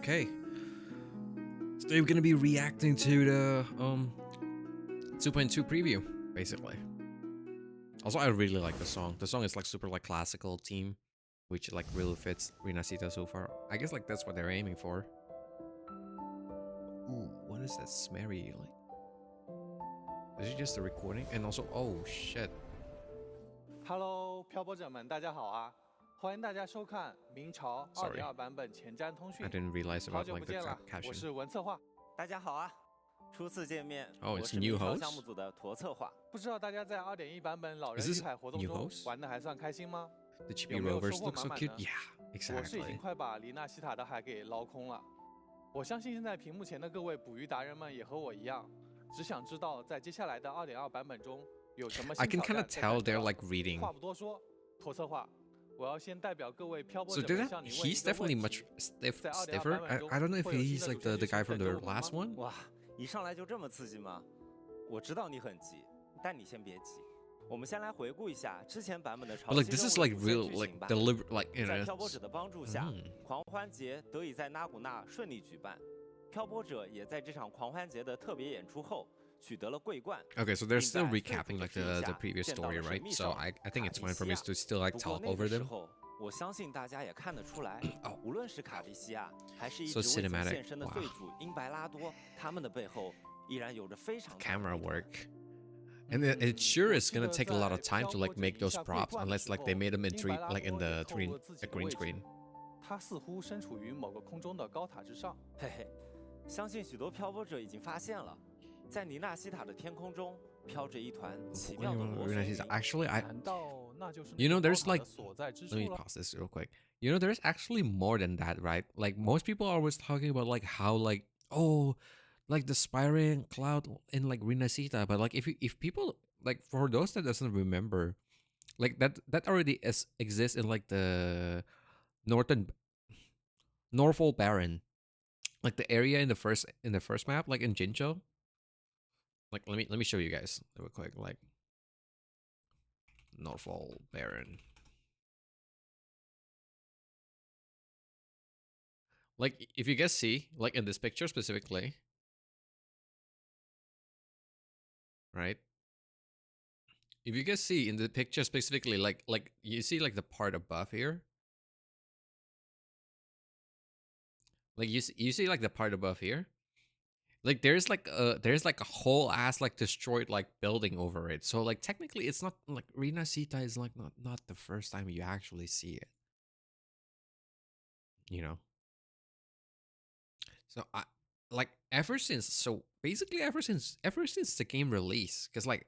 Okay. Today we're gonna be reacting to the 2.2 preview, basically. Also, I really like the song. The song is like super like classical theme, which like really fits Rinasita so far. I guess like that's what they're aiming for. Ooh, what is that smerry like? Is it just a recording? And also, oh shit. Hello，漂泊者们，大家好啊！欢迎大家收看明朝2.2版本前瞻通 I 讯。 didn't realize 好 about 久 like 不 the 见了，我 caption. 是文策划。大家好啊，初次见面， Oh, 我 it's 是 new 明朝 host? 项目组的驼策划。不知道大家在2.1版本老人 Is this 与海活动 new 中 host? 玩的还算开心吗？ The chibi 有没有 rovers 收获 look so 满满 cute. 呢？ Yeah, 我是已经 exactly. 快把黎纳西塔的海给捞空了。我相信现在屏幕前的各位捕鱼达人们也和我一样，只想知道在接下来的2.2版本中有什么 I 新 can 挑 kind 战 of 在 tell 等着 they're 我。 like reading. 话不多说，驼策划。 我要先代表各位漂泊 So 者 did 们 that? 向你问一 He's 个 definitely 问 much 题。 在2.2 stiffer. 版本中 I don't know if 会有新 he's 的 like 主 the 角 guy 形 from 成 the 给我们 last 吗？ one. 哇，一上来就这么刺激吗？我知道你很急，但你先别急。我们先来回顾一下之前版本的潮 But 汐 like this 任 is 务的 like 主线 real 剧 like 情吧。 deliberate like you 在 know. 漂泊者的帮助下， Mm. 狂欢节得以在纳古纳顺利举办。漂泊者也在这场狂欢节的特别演出后取得了桂冠。 Okay, so they're still 并在 recapping 废土的 like 指引 the 下 previous 见到 story, 了神 right? 秘 So 少 I 女 think 卡 it's 迪 fine 西 for me 亚。 to still like 不过 talk 那 over 个时 them. 候，我相信大家也看得出来，哦无论是卡迪西亚还是一 So 直未曾 cinematic， 现身的哇罪主英白拉多，他们的背后依然有着非常大的 Camera 谜团。 work. And it sure is gonna take a lot of time to like make those props, unless like they made them in three like in the green screen. 他似乎身处于某个空中的高塔之上。嘿嘿，相信许多漂泊者已经发现了，在尼纳西塔的天空中飘着一团奇妙的螺旋云。 Actually, I 难道那就是 you know 那个 there's 高塔 like 的所在之 let 处 me 了？ pause this real quick. You know there's actually more than that, right? Like most people are always talking about like how like oh like the spiraling cloud in like Rinasita, but like if people like for those that doesn't remember, like that already exists in like the northern Norfolk Baron, like the area in the first map, like in Jincho. Like let me show you guys real quick, like Norfolk Baron. Like if you guys see, like in this picture specifically, right? If you guys see in the picture specifically, like you see like the part above here, like you see like the part above here, like there's like a whole ass like destroyed like building over it. So like technically it's not like Rina Sita is like not the first time you actually see it, you know. So I like ever since the game release, because like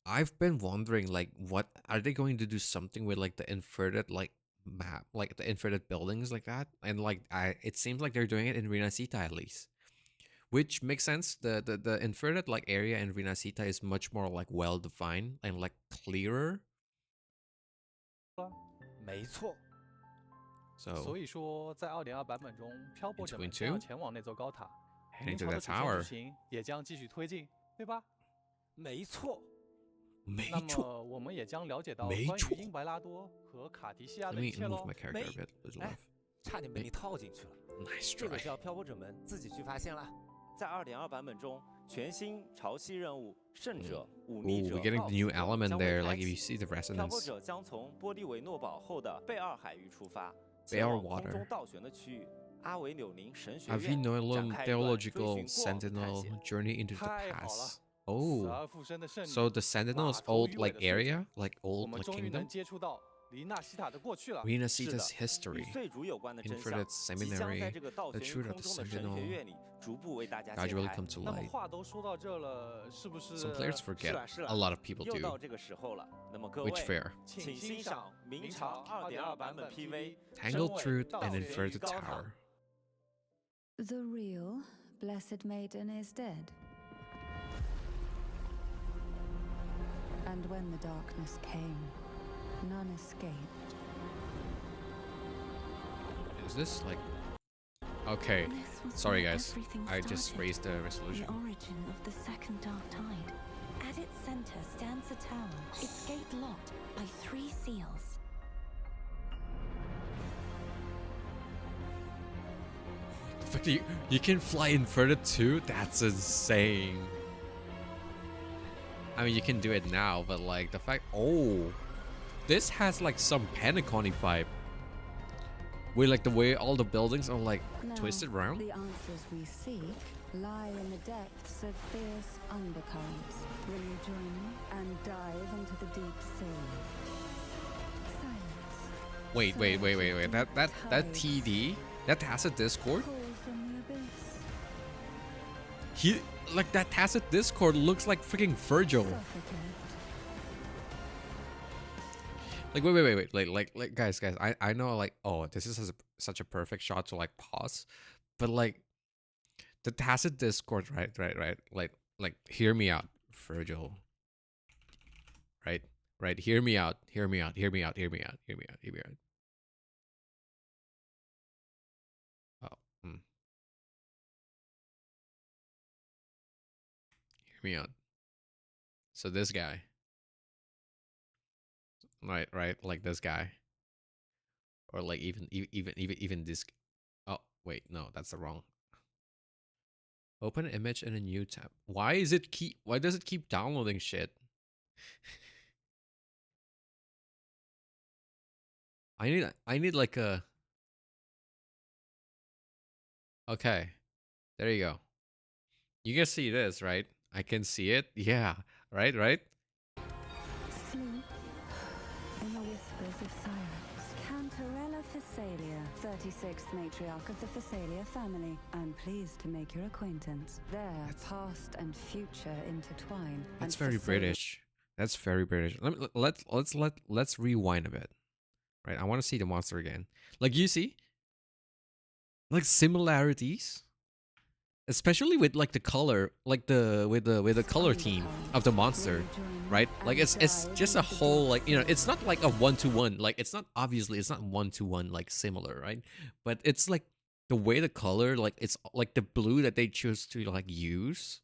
I've been wondering like what are they going to do something with like the inverted like map, like the inverted buildings like that, and like it seems like they're doing it in Rinasita at least, which makes sense. The inverted like area in Rinasita is much more like well defined and like clearer. 没错， So 所以说，在2.2版本中，漂泊者们 2.2 将要前往那座高塔， heading 明 to 朝的 that 主线 tower. 剧情也将继续推进，对吧？没错。那么我们也将了解到关于英白拉多和卡迪西亚 Let 的 me 一切 move 喽 my。character a bit. Little 哎，差点被你套进去了。 nice 这个 try. 就要漂泊者们自己去发现啦。在2.2版本中，全新潮汐任务圣者、忤逆 Ooh, 者、 we're getting 告 the 死 new 者 element 将会 there. 开 Like if you 启。 see the 漂泊 resonance. 者将从波利维诺堡后的贝尔海域出发， 贝 前 尔往空 water 中倒悬的区域阿维纽宁神学院，展 Avinolum 开一段追 theological 寻过往的探 sentinel 险。 journey into the 太好了， past. 死 Oh, 而复生的圣女， so the sentinel is 马头 old 鱼尾 like 的碎主 area, like 我 old 们 like 终于能 kingdom. 接触到黎纳西塔的过去了。 Rina 是的， Sita's 与 history. 岁主有关的真 Inverted 相，即将在 seminary, 这个倒 the 悬 truth 于 of 空 the 中的神 sentinel 学院里逐步为大家揭 gradually 开。 come to 那么 light. 话都说到这了，是不是？ Some players 是 forget. 啦是啦 A lot of people 又 do. 到这个时候了，那么各位， Which fair? 请欣赏明朝2.2版本 PV Tangled Truth and 倒悬于 Inverted 高塔 Tower. The real Blessed Maiden is dead. And when the darkness came, none escaped. Is this like... Okay, This was sorry where guys. everything I just started. raised the The resolution. origin of the second dark tide. At its center stands a tower, its gate locked by 3 seals. But you can fly inverted too? That's insane. I mean, you can do it now, but like the fact, oh, this has like some Panic-Con vibe. With like the way all the buildings are like Now, twisted around. the answers we seek lie in the depths of fierce undercurrents. Will you join me and dive into the deep sea? Silence. Wait. That TD, that tacit discord. Call from the abyss. He like that tacit discord looks like freaking Virgil. Suffocate. Like wait. Like guys, I know like, oh, this is such a perfect shot to like pause, but like the tacit discord, right. Like hear me out, Virgil. Right. Hear me out. Oh, hear me out. So this guy, right, like this guy, or like even this. Oh wait, no, that's the wrong. Open image in a new tab. Why does it keep downloading shit? I need like a. Okay, there you go. You can see this, right? I can see it. Yeah, right. Sleep in the whispers of silence. Cantarella Phasalia, 36th matriarch of the Phasalia family. I'm pleased to make your acquaintance. There, past and future intertwine. That's and very Phasalia- British. That's very British. Let's rewind a bit. Right, I want to see the monster again. Like you see, like similarities, especially with like the color, like with the color theme of the monster, right? Like it's just a whole like, you know, it's not like a 1-to-1, like it's not 1-to-1 like similar, right? But it's like the way the color, like it's like the blue that they choose to like use,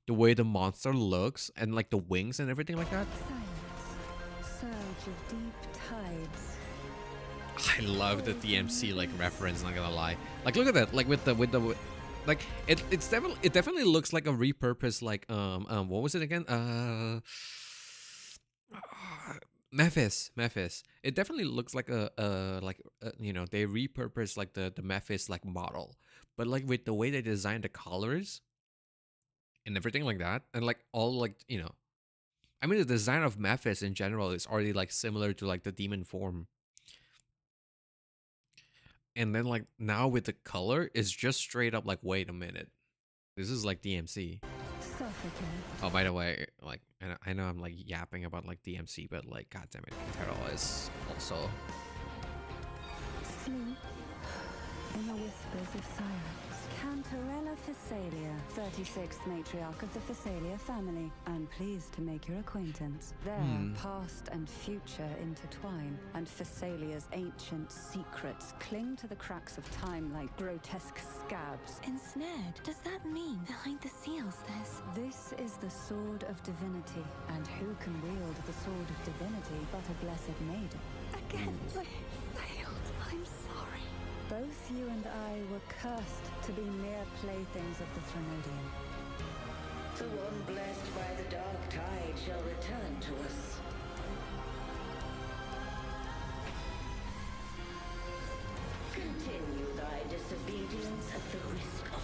the way the monster looks, and like the wings and everything like that. Silence. Surge of deep tides. I love the DMC like reference. Not gonna lie. Like look at that. Like with the like it definitely looks like a repurposed like what was it again? Memphis. It definitely looks like you know, they repurposed like the Memphis like model, but like with the way they designed the colors and everything like that, and like all like, you know, I mean the design of Memphis in general is already like similar to like the demon form. And then like now with the color, it's just straight up like, wait a minute, this is like DMC. Suffocate. Oh, by the way, like I know I'm like yapping about like DMC, but like goddamn it, Quintero is also. Sleep in the whispers of silence. Cantarella Phasalia, 36th matriarch of the Phasalia family. I'm pleased to make your acquaintance. There, past and future intertwine, and Phasalia's ancient secrets cling to the cracks of time like grotesque scabs. Ensnared? Does that mean behind the seals there's... This is the sword of divinity, and who can wield the sword of divinity but a blessed maiden? Again, I failed. I'm sorry. Both you and I were cursed to be mere playthings of the Threnodian. The one blessed by the dark tide shall return to us. Continue thy disobedience at the risk of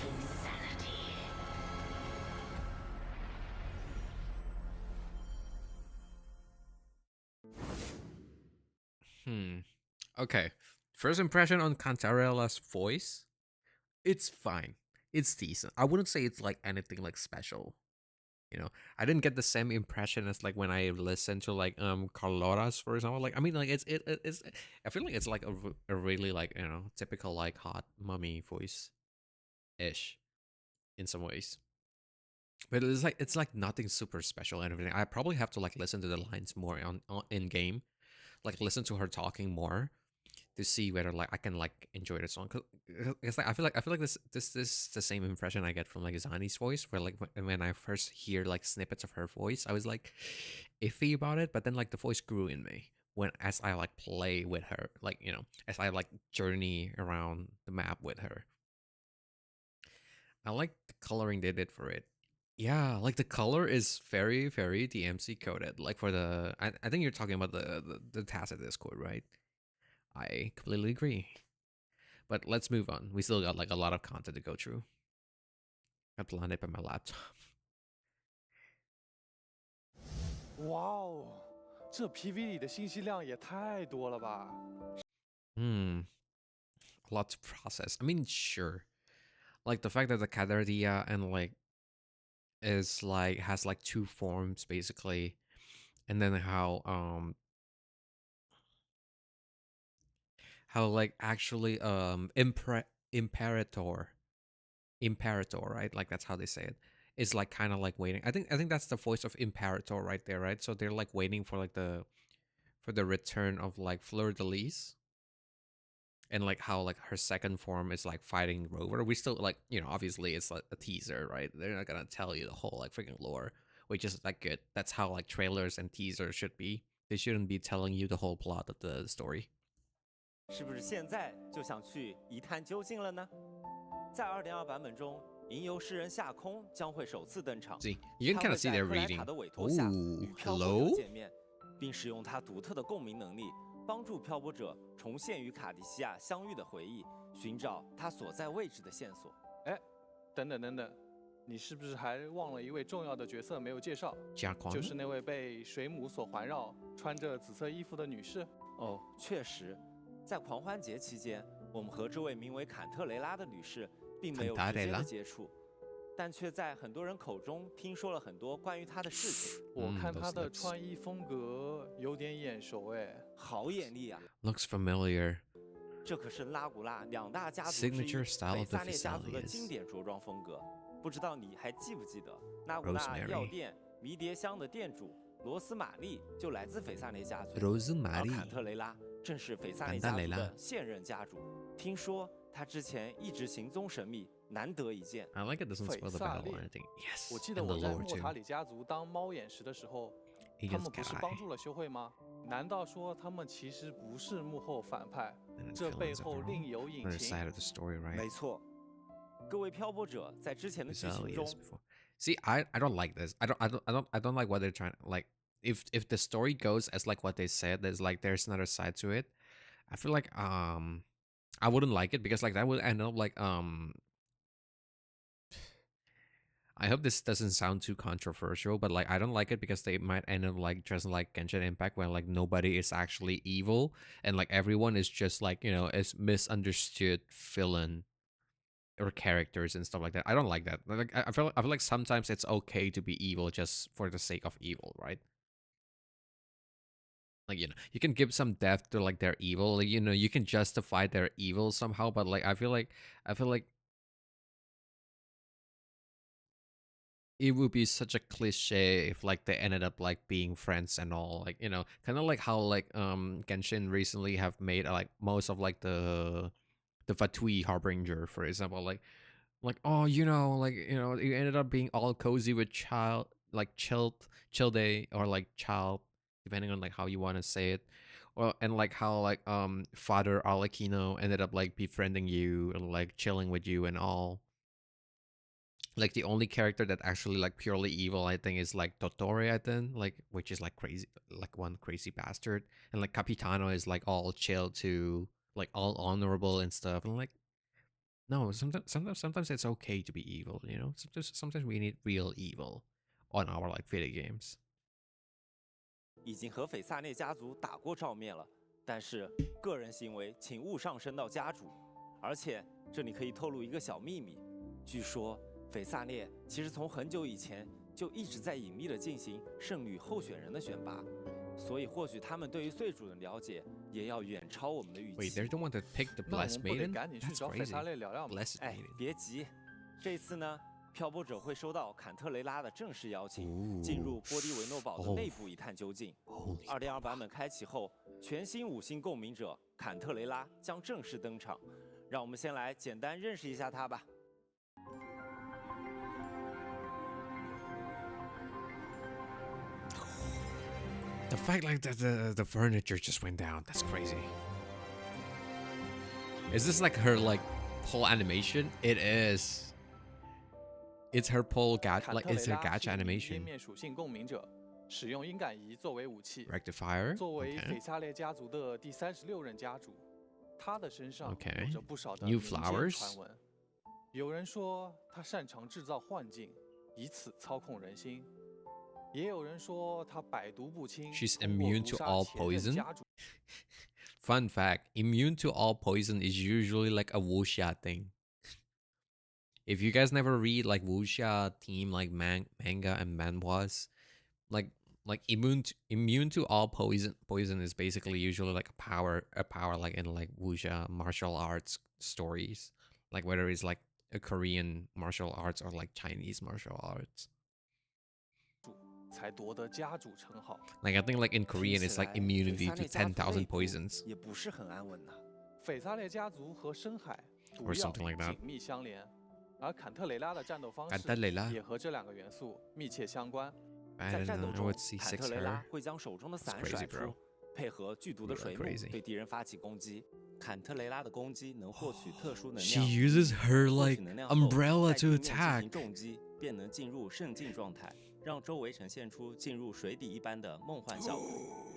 insanity. Okay. First impression on Cantarella's voice, it's fine. It's decent. I wouldn't say it's like anything like special. You know, I didn't get the same impression as like when I listened to like Carlotta's, for example. Like I mean, like it's I feel like it's like a really like, you know, typical like hot mummy voice ish in some ways. But it's like nothing super special and everything. I probably have to like listen to the lines more on in game, like listen to her talking more to see whether like I can like enjoy the song. Cause it's like I feel like this is the same impression I get from like Zani's voice, where like when I first hear like snippets of her voice, I was like iffy about it, but then like the voice grew in me when as I like play with her, like, you know, as I like journey around the map with her. I like the coloring they did for it. Yeah, like the color is very, very DMC coded. Like for the, I think you're talking about the Tacit Discord, right? I completely agree. But let's move on. We still got like a lot of content to go through. I have to line up on my laptop. 哇哦，这 PV 里的信息量也太多了吧！A lot to process. I mean, sure. Like the fact that the Cadardia and like is like has like two forms basically, and then how like actually imperator right, like that's how they say it, is like kind of like waiting. I think that's the voice of imperator right there, right? So they're like waiting for like the return of like Fleur de Lis, and like how like her second form is like fighting Rover. We still like, obviously it's like a teaser, right? They're not gonna tell you the whole like freaking lore, which is like good. That's how like trailers and teasers should be. They shouldn't be telling you the whole plot of the story. 是不是现在就想去一探究竟了呢？在2.2版本中，吟游诗人夏空将会首次登场。See, you can 他 kind 会 of see 在 their 克莱 reading. 塔的委托下 Ooh, 与漂泊者 hello? 见面，并使用他独特的共鸣能力，帮助漂泊者重现与卡迪西亚相遇的回忆，寻找他所在位置的线索。哎，等等等等，你是不是还忘了一位重要的角色没有介绍？就是那位被水母所环绕、穿着紫色衣服的女士。哦，确实，在狂欢节期间，我们和这位名为坎特雷拉的女士并没有直接的接触，但却在很多人口中听说了很多关于她的事情。我看她的穿衣风格有点眼熟，哎，好眼力啊 Looks familiar. 这可是拉古拉两大家族之一 Signature style 斐 of the 萨涅家族的 Vesalias 经典着装风格。不知道你还记不记得，拉古拉药店迷迭香的店主罗斯玛丽就来自斐萨涅家族，而坎特雷拉正是斐萨涅家族的现任家主。听说他之前一直行踪神秘，难得一见。I like it doesn't spoil the battle or anything. Yes. 我记得我在莫塔里家族当猫眼石的时候，他们不是帮助了修会吗？难道说他们其实不是幕后反派？这背后另有隐情。没错，各位漂泊者在之前的剧情中。See, I don't like this. I don't like what they're trying. Like, if the story goes as like what they said, there's another side to it. I feel like I wouldn't like it because like that would end up like I hope this doesn't sound too controversial, but like I don't like it because they might end up like just like Genshin Impact where like nobody is actually evil and like everyone is just like, is misunderstood villain or characters and stuff like that. I don't like that. Like I feel like sometimes it's okay to be evil just for the sake of evil, right? Like, you can give some depth to like their evil. Like, you can justify their evil somehow, but like I feel like it would be such a cliche if like they ended up like being friends and all, like, kind of like how like Genshin recently have made like most of like the Fatui Harbinger, for example, like oh, you ended up being all cozy with child, like Childe, or like child, depending on like how you want to say it. Well, and like how like Father Arlecchino ended up like befriending you and like chilling with you and all. Like the only character that actually like purely evil, I think, is like Totore, I think, like, which is like crazy, like one crazy bastard, and like Capitano is like all chill to like all honorable and stuff, and like, no, sometimes it's okay to be evil, sometimes we need real evil on our like video games. 已经和斐萨涅家族打过照面了，但是个人行为请勿上升到家主。而且这里可以透露一个小秘密，据说斐萨涅其实从很久以前就一直在隐秘地进行圣女候选人的选拔，所以或许他们对于岁主的了解也要远超我们的预期。Wait, they're the one that picked the blessed maiden? That's crazy. Blessed maiden. 哎，别急，这次呢，漂泊者会收到坎特雷拉的正式邀请，进入波迪维诺堡的内部一探究竟。2.2版本开启后，全新5星共鸣者坎特雷拉将正式登场。让我们先来简单认识一下他吧。The fact like the furniture just went down, that's crazy. Is this like her like whole animation? It is. It's her pole gacha, 坎 like 特 it's 雷 her 拉是 gacha 一名 animation. 湮灭属性共鸣者，使用音感仪作为武器。 Rectifier. 作为 Okay. 斐萨列家族的第36任家主，他的身上 Okay. 有着不少的 New 民间 flowers. 传闻。有人说他擅长制造幻境，以此操控人心；也有人说他百毒不侵， She's 通过 immune 毒 to 杀 all 前任 poison. 家主。 Fun fact: immune to all poison is usually like a wuxia thing. If you guys never read like wuxia theme like manga and manhwas, like immune to all poison is basically usually like a power like in like wuxia martial arts stories, like whether it's like a Korean martial arts or like Chinese martial arts. 才夺得家主称号。 Like I think like in 听 Korean 起 it's like 来 immunity 斐萨 to 内家族 10,000 内部 poisons 也不是很安稳呐。斐萨列家族和深海、毒 or 药 something like that. 紧密相连，而坎特雷拉的战斗方式 Cantarella. 也和这两个元素密切相关。 I 在 don't 战斗 know. I 中 would，see 坎 six 特雷拉 her. 会将手中的伞 It's crazy, 甩 bro. 出，配合剧毒的 Really 水幕 crazy. 对敌人发起攻击。坎特雷拉的攻击能获取特殊能 She 量， uses her 获 like 取能量后 umbrella 在 to 地面进 attack. 行重击，便能进入渗进状态，让周围呈现出进入水底一般的梦幻效果。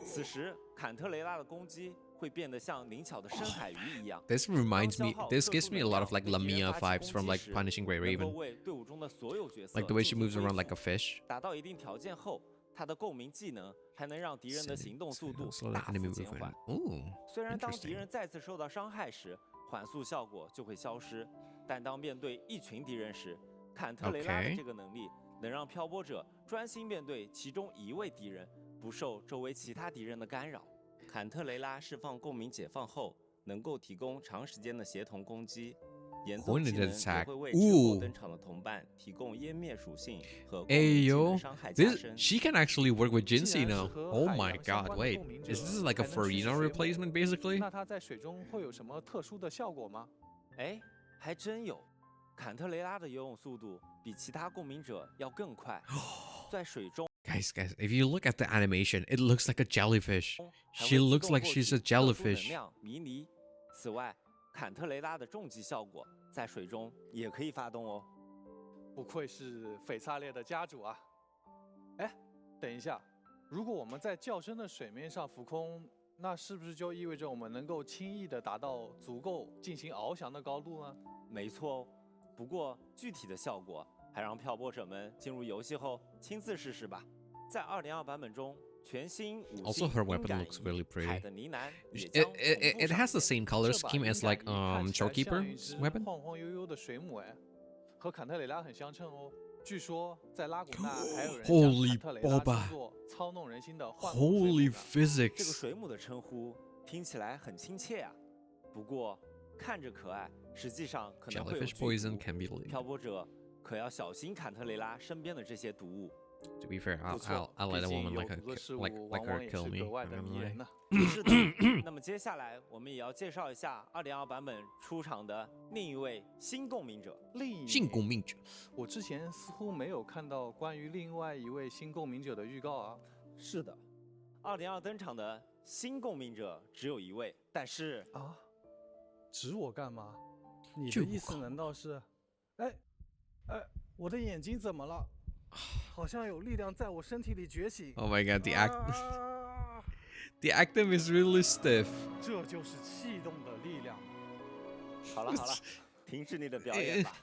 此时，坎特雷拉的攻击会变得像灵巧的深海鱼一样。 This reminds me. This gives me a lot of like Lamia vibes from like Punishing Gray 能够 Raven. 为队伍中的所有角色 Like the way she 进行 moves around 恢 like a 复 fish. 达到一定条件后，它的共鸣技能还能让敌人的行动速度 Slow 大 the enemy 幅减 movement. 缓。 Ooh, 虽然当敌 interesting. 人再次受到伤害时，缓速效果就会消失，但当面对一群敌人时，坎特雷拉的 Okay. 这个能力能让漂泊者专心面对其中一位敌人，不受周围其他敌人的干扰。坎特雷拉释放共鸣解放后，能够提供长时间的协同攻击。演奏技 Pointed 能也 attack. 会为之后 Ooh. 登场的同伴提供湮灭属性和共鸣 Hey 技能 yo, 伤害加 this 深。 she can actually work with 既 Jinsei 然是 now. 和 Oh 海 my 洋相 god! 关的 Wait, 共鸣者 is this like a 还能试试 Farina 水 replacement 母 basically? 那它在水中会有什么特殊的效果吗？哎，还真有。坎特雷拉的游泳速度比其他共鸣者要更快，在水中 Guys, if you look at the animation, it looks like a jellyfish. 还 She 会自 looks 动 like 获 she's 取 a 特殊能 jellyfish. 量迷离。此外，坎特雷拉的重击效果在水中也可以发动哦。不愧是斐萨列的家主啊！哎，等一下，如果我们在较深的水面上浮空，那是不是就意味着我们能够轻易地达到足够进行翱翔的高度呢？没错哦，不过具体的效果还让漂泊者们进入游戏后亲自试试吧。在2.2版本中，全新五 Also, 星 her 音 weapon 感 looks 仪 really pretty. 海的呢喃也 It, 将 it, 同 it 步 has the 上线 same color 这把 scheme 音 as 感 like 仪看起来 Showkeeper 像一只 weapon. 晃晃悠悠的水母，哎，和坎特雷拉很相称哦。据说在拉古纳还有人将 Holy 坎特雷拉 Boba 称作操弄人心的幻梦水母 Holy 呢。这个 physics. 水母的称呼听起来很亲切啊，不过看着可爱，实际上可能会有 Jellyfish 剧毒 poison can be linked. 漂泊者可要小心坎特雷拉身边的这些毒物。 To be fair, 不错， I'll 毕 let a 竟 woman 有 like 毒的事 her 物 like 往 her 往也 kill 是 me. 格外的 I'm 迷 gonna 人 lie. 呢。是的，那么接下来我们也要介绍一下2.2版本出场的另一位新共鸣者。另一性共鸣者。我之前似乎没有看到关于另外一位新共鸣者的预告啊。是的，2.2登场的新共鸣者只有一位，但是啊，指我干嘛？你就我的意思难道是？哎，我的眼睛怎么了？好像有力量在我身体里觉醒。 Oh my god,啊 the active is really stiff. 这就是气动的力量。好了好了，停止你的表演吧。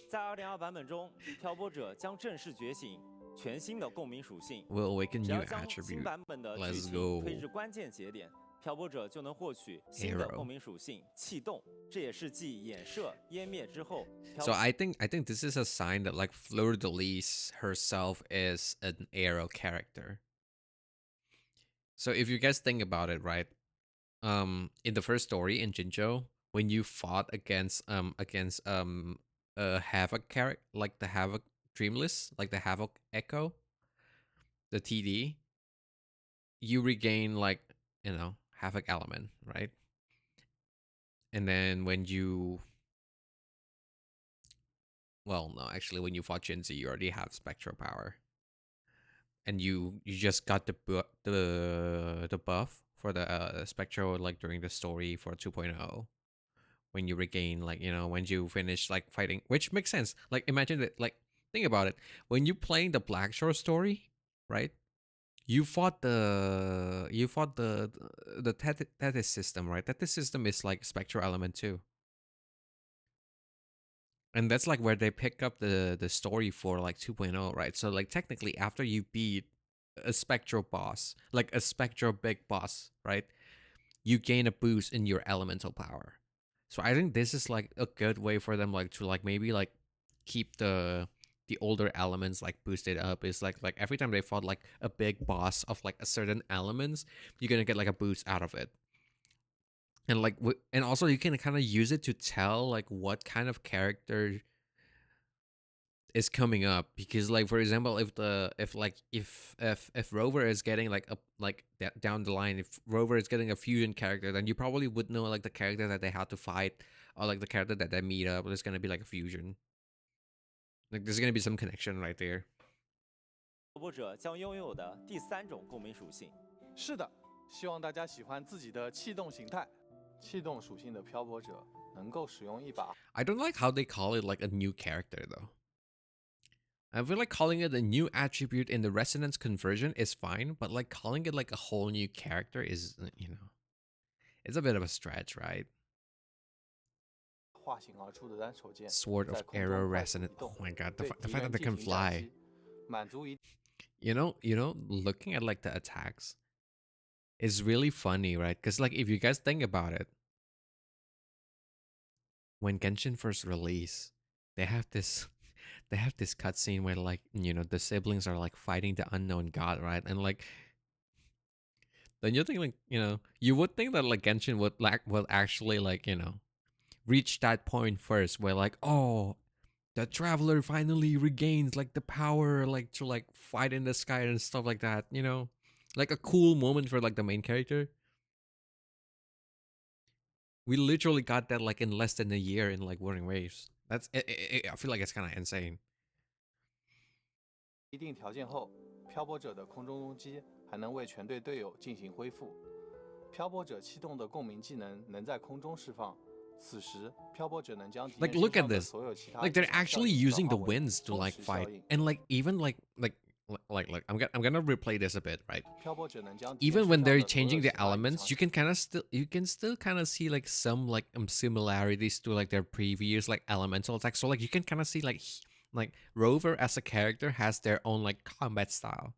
在2.2版本中，漂泊者将正式觉醒全新的共鸣属性。 Will awaken 只 new 要将新 attribute. 版本的剧 Let's 情 go 推至关键节点，漂泊者就能获取新的 Arrow 共鸣属性气动，这也是继衍射、湮灭之后，漂 So I think this is a sign that like Fleur de Lis herself is an arrow character. So if you guys think about it, right? In the first story in Jinjo, when you fought against a Havoc character, like the Havoc Dreamless, like the Havoc Echo, the TD, you regain like, Havoc element, right? And then when you no, actually when you fought Jinzi, you already have spectral power. And you just got the buff for the spectral like during the story for 2.0 when you regain like when you finish like fighting, which makes sense. Like imagine that like think about it. When you playing the Blackshore story, right? You fought the Tethys system, right? Tethys system is like spectral element too. And that's like where they pick up the story for like 2.0, right? So like technically after you beat a spectral boss, like a spectral big boss, right? You gain a boost in your elemental power. So I think this is like a good way for them like to like maybe like keep the older elements like boosted up. Is like every time they fought like a big boss of like a certain elements, you're gonna get like a boost out of it. And like and also you can kind of use it to tell like what kind of character is coming up, because like for example if Rover is getting like a like down the line, if Rover is getting a fusion character, then you probably would know like the character that they had to fight, or like the character that they meet up, there's gonna be like a fusion, like there's gonna be some connection right there. 漂泊者将拥有的第三种共鸣属性。是的，希望大家喜欢自己的气动形态。气动属性的漂泊者能够使用一把。I don't like how they call it like a new character though. I feel like calling it a new attribute in the resonance conversion is fine, but like calling it like a whole new character is, it's a bit of a stretch, right? 化形而出的单手剑 Sword 在 of 空 Arrow 中快速 Resonant. 移动 Oh my god, 对 the 敌 fact 人 that they 进 can 行斩 fly. 击，满足一 Looking at like the attacks is really funny, right? Because like if you guys think about it, when Genshin first released, they have this they have this cutscene where like the siblings are like fighting the unknown god, right? And like then you think like you would think that like Genshin would actually like reach that point first where like, oh, the traveler finally regains like the power like to like fight in the sky and stuff like that, like a cool moment for like the main character. We literally got that like in less than a year in like Wuthering Waves. I feel like it's kind of insane. 一定条件后，漂泊者的空中攻击还能为全队队友进行恢复。漂泊者气动的共鸣技能能在空中释放，此时漂泊者能将敌人 Like 身 look at 上的 this. 所有其他 Like 异 they're 常效 actually 应 using 转 the 化为 winds to 松 like 弛效 fight, 应。 and like even I'm gonna replay this a bit, right? 漂泊者能将敌人 Even 身 when 上 they're 的所有 changing 其 the 他异 elements, 常 you can still kind of see like some like similarities to like their previous like elemental attacks. So like you can kind of see like Rover as a character has their own like combat style,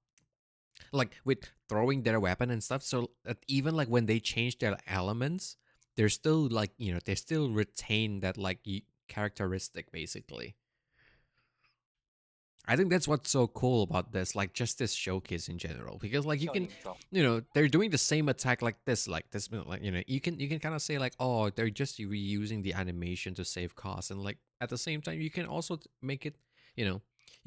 like with throwing their weapon and stuff. So that even like when they change their elements, they're still like they still retain that like characteristic basically. I think that's what's so cool about this, like just this showcase in general, because like you 效 can, 应转 they're doing the same attack like this, like you can kind of say like, oh, they're just reusing the animation to save costs, and like at the same time you can also make it, you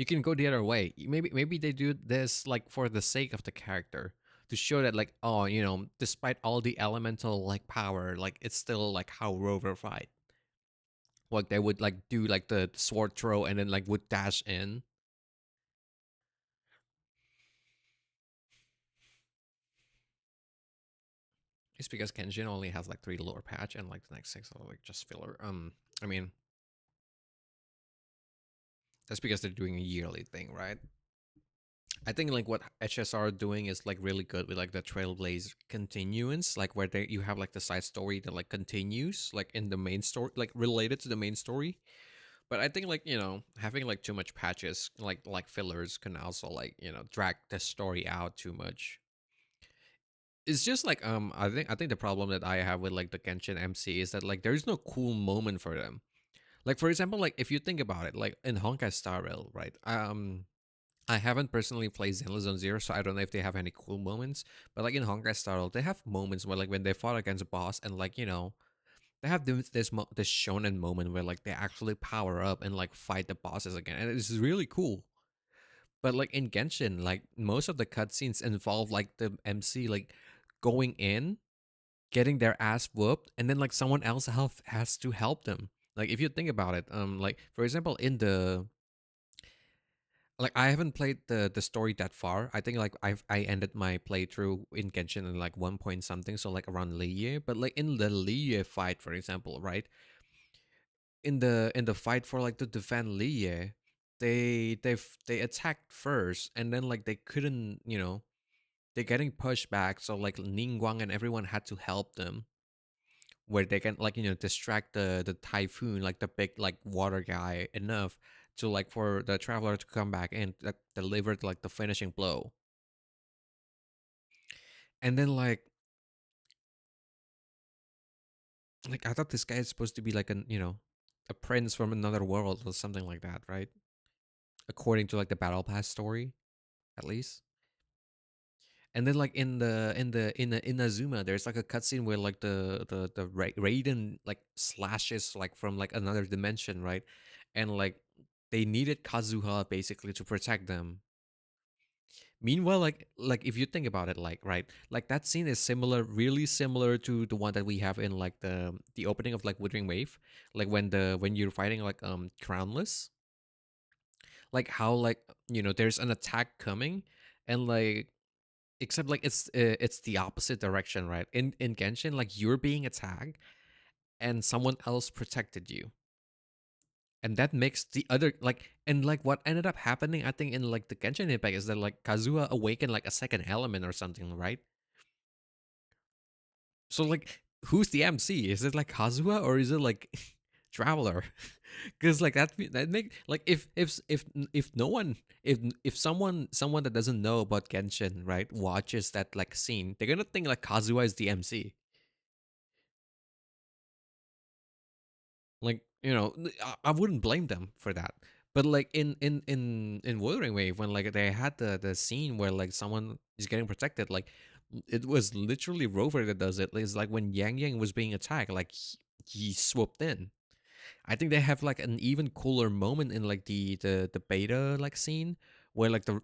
can go the other way. Maybe they do this like for the sake of the character to show that like, oh, despite all the elemental like power, like it's still like how Rover fight. Like they would like do like the sword throw and then like would dash in. It's because Kenshin only has like 3 lore patch and like the next 6 are like just filler. I mean, that's because they're doing a yearly thing, right? I think like what HSR are doing is like really good with like the Trailblaze continuance, like where you have like the side story that like continues like in the main story, like related to the main story. But I think like having like too much patches, like fillers, can also like drag the story out too much. It's just like I think the problem that I have with like the Genshin MC is that like there is no cool moment for them. Like for example, like if you think about it, like in Honkai Star Rail, right? I haven't personally played Zenless Zone Zero, so I don't know if they have any cool moments. But like in Honkai Star Rail, they have moments where like when they fought against a boss and like they have this shonen moment where like they actually power up and like fight the bosses again, and it's really cool. But like in Genshin, like most of the cutscenes involve like the MC like going in, getting their ass whooped, and then like someone else has to help them. Like if you think about it, like for example, in the like I haven't played the story that far. I think like I ended my playthrough in Genshin in like 1 point something, so like around Liye. But like in the Liye fight, for example, right? In the fight for like to defend Liye, they attacked first, and then like they couldn't, they're getting pushed back, so like Ningguang and everyone had to help them, where they can like distract the typhoon, like the big like water guy, enough to like for the traveler to come back and like, deliver like the finishing blow. And then like I thought this guy is supposed to be like an a prince from another world or something like that, right? According to like the battle pass story, at least. And then like in Azuma, there's like a cutscene where like the Raiden like slashes like from like another dimension, right? And like they needed Kazuha basically to protect them. Meanwhile, like if you think about it, like right, like that scene is similar, really similar to the one that we have in like the opening of like Withering Wave, like when you're fighting like Crownless, like how like there's an attack coming, and like except like it's the opposite direction, right? In Genshin, like you're being attacked and someone else protected you, and that makes the other like, and like what ended up happening, I think, in like the Genshin Impact is that like Kazuha awakened like a second element or something, right? So like who's the MC? Is it like Kazuha or is it like Traveler? Because like that make like if no one, if someone that doesn't know about Genshin, right, watches that like scene, they're gonna think like Kazuha is the MC. Like I wouldn't blame them for that. But like in Wuthering Wave, when like they had the scene where like someone is getting protected, like it was literally Rover that does it. It's like when Yang Yang was being attacked, like he swooped in. I think they have like an even cooler moment in like the beta like scene where like the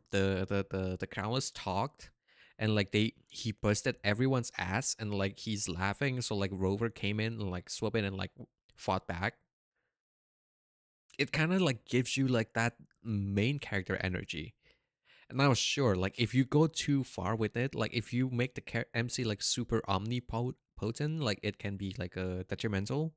Crownless talked, and like he busted everyone's ass, and like he's laughing, so like Rover came in and like swooped in and like fought back. It kind of like gives you like that main character energy. And I was sure, like if you go too far with it, like if you make the MC like super omnipotent, like it can be like detrimental.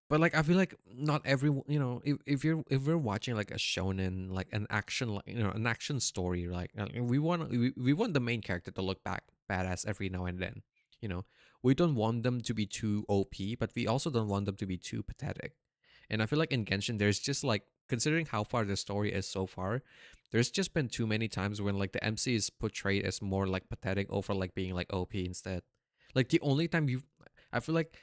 But like I feel like not everyone, if we're watching like a shonen, like an action, like an action story, like we want the main character to look back badass every now and then. You know, we don't want them to be too OP, but we also don't want them to be too pathetic. And I feel like in Genshin, there's just like, considering how far the story is so far, there's just been too many times when like the MC is portrayed as more like pathetic over like being like OP instead. Like the only time I feel like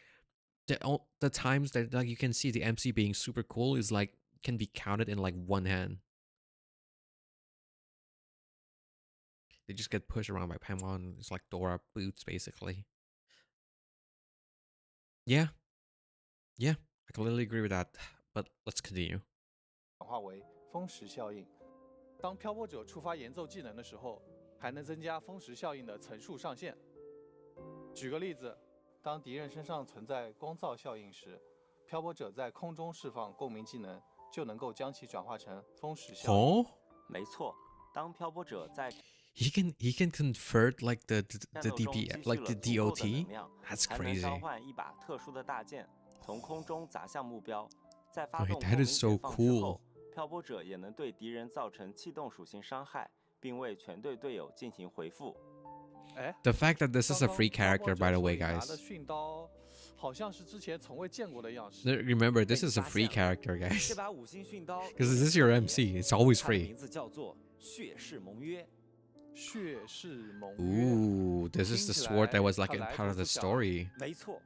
the times that like you can see the MC being super cool is like can be counted in like one hand. They just get pushed around by Paimon. It's like Dora boots basically. Yeah, yeah, I completely agree with that. But let's continue. 转化为风蚀效应。当漂泊者触发演奏技能的时候，还能增加风蚀效应的层数上限。举个例子，当敌人身上存在光噪效应时，漂泊者在空中释放共鸣技能，就能够将其转化成风蚀效应。Oh, 没错，当漂泊者在 he can convert like the 战斗中 DP 积蓄 like 了 the 足够的 DOT. 能量， That's 才能召 crazy. 唤一把特殊的大剑，从空中砸向目标。在发 Wait, 动 that 共鸣 is so 解放之 cool. 后，漂泊者也能对敌人造成气动属性伤害，并为全队队友进行回复。哎， The fact that this is a 刚刚 free 漂泊 character, 者 by the 手 way, 里拿 guys. 的训刀，好像是之前从未见过的样式。 Remember, this 被 is a 发 free 现了 character, 这 guys. 把五星训刀 Because this is your 有点 MC. It's always 它的 free. 名字叫做血誓盟约。血誓盟约。 Ooh, this is the sword that was like in 听起来 part of the 它来头不小。 story. 没错，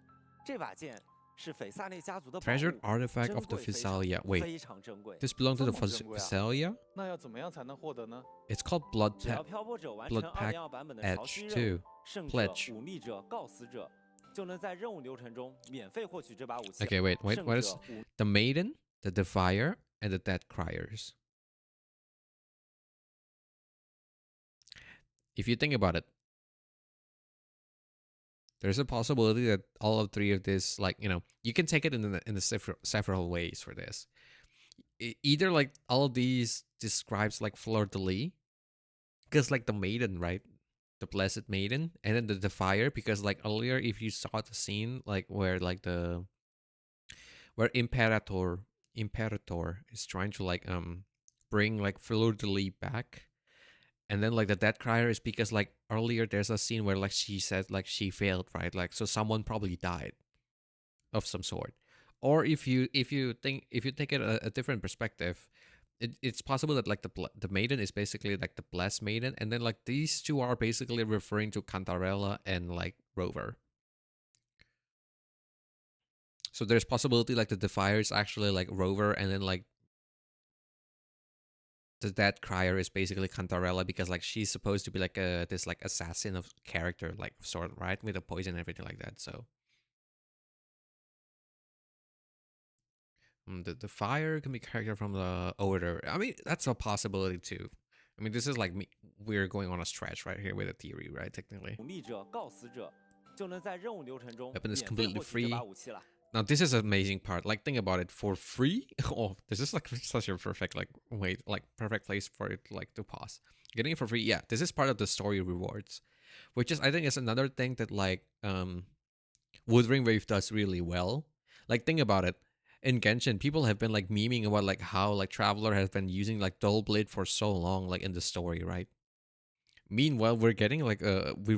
这把剑是斐萨内家族的宝 Treasured 物， artifact 珍 of the 贵非常 Physalia. Wait, 非常珍贵。 this belonged to the 这么珍贵啊？ Physalia? 那要怎么样才能获得呢？ It's called Blood 只要 Pact. 漂泊者完成 Blood Pact 2.2版本的潮 Edge 汐任务 2. 胜者、 Pledge. 忤逆者、告死者，就能在任务流程中免费获取这把武器。 Okay, wait. 胜 What 者 is 忤 the Maiden, the Defier, and the Dead Criers? If you think about it, there's a possibility that all of three of this, like, you can take it in the several ways for this. Either like all of these describes like Fleur de Lis, because like the Maiden, right? The Blessed Maiden, and then the Defier, because like earlier, if you saw the scene like where like where Imperator Imperator is trying to like bring like Fleur de Lis back. And then like the death crier is because like earlier there's a scene where like she said like she failed, right? Like so someone probably died of some sort. Or if you take it a different perspective, it's possible that like the maiden is basically like the blessed maiden, and then like these two are basically referring to Cantarella and like Rover. So there's possibility like the Defier is actually like Rover, and then like the dead crier is basically Cantarella because like she's supposed to be like this like assassin of character like sort, right, with the poison and everything like that. So the fire can be character from the odor. I mean that's a possibility too. I mean this is like we're going on a stretch right here with a theory, right? Technically, 密者告死者就能在任务流程中 weapon is 免费 completely 获取这 free. 把武器了。 Now this is an amazing part. Like think about it, for free. Oh, this is like such a perfect like way, like perfect place for it like to pause. Getting it for free, yeah. This is part of the story rewards, which is I think is another thing that like Wuthering Wave does really well. Like think about it. In Genshin, people have been like memeing about like how like Traveler has been using like Dull Blade for so long, like in the story, right? Meanwhile, we're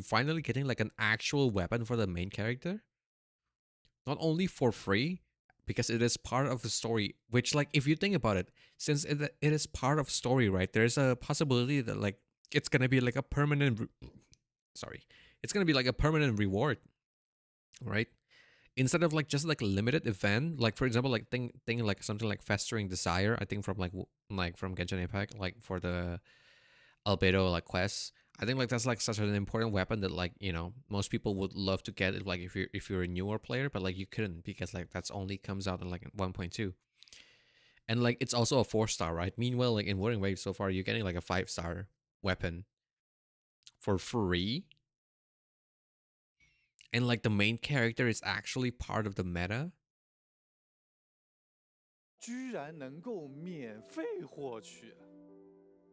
finally getting like an actual weapon for the main character. Not only for free, because it is part of the story, which like if you think about it, since it is part of story, right? There's a possibility that like it's gonna be like a permanent it's gonna be like a permanent reward, right? Instead of like just like a limited event, like for example, like thing like something like Festering Desire, I think from like from Genshin Impact, like for the Albedo like quests. I think like that's like such an important weapon that like most people would love to get it like if you're a newer player, but like you couldn't because like that's only comes out in like 1.2, and like it's also a 4-star, right? Meanwhile, like in Wuthering Waves so far, you're getting like a 5-star weapon for free, and like the main character is actually part of the meta. 居然能够免费获取，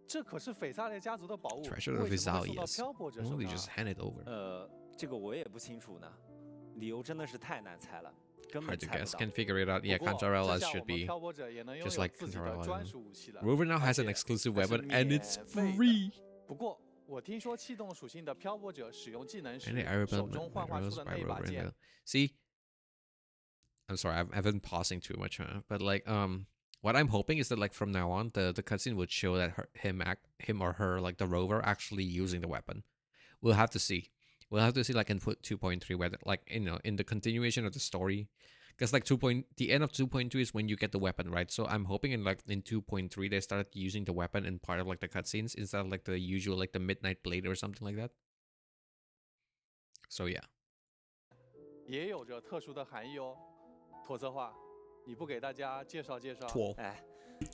这可是斐萨列家族的宝物， Treasure of 为什么会送到 Visalius. 漂泊者 Why 手 don't 上 they 啊？ just hand it over? 这个我也不清楚呢，理由真的是太难猜了，根本 Hard to 猜不 guess. 到。 Can't figure it out. Yeah, 不过 Cantarella 这下 should 我们 be 漂泊者也能拥 just 有 like 自己的 Cantarella. 专属武器了。 Rover now 而 has an 且 exclusive 还是 weapon and it's 免费的 free. 不过我听说气动属性的漂泊者使用技能时 And I 手 remember 中幻化出的那一把剑， See, I'm sorry, I've been pausing too much, but like what I'm hoping is that like from now on the cutscene would show that him or her, like the rover, actually using the weapon. We'll have to see. We'll have to see like in 2.3 whether like in the continuation of the story, because like the end of 2.2 is when you get the weapon, right? So I'm hoping in 2.3 they started using the weapon in part of like the cutscenes instead of like the usual like the Midnight Blade or something like that. So yeah. 也有着特殊的含义哦。妥策划，你不给大家介绍介绍？哎，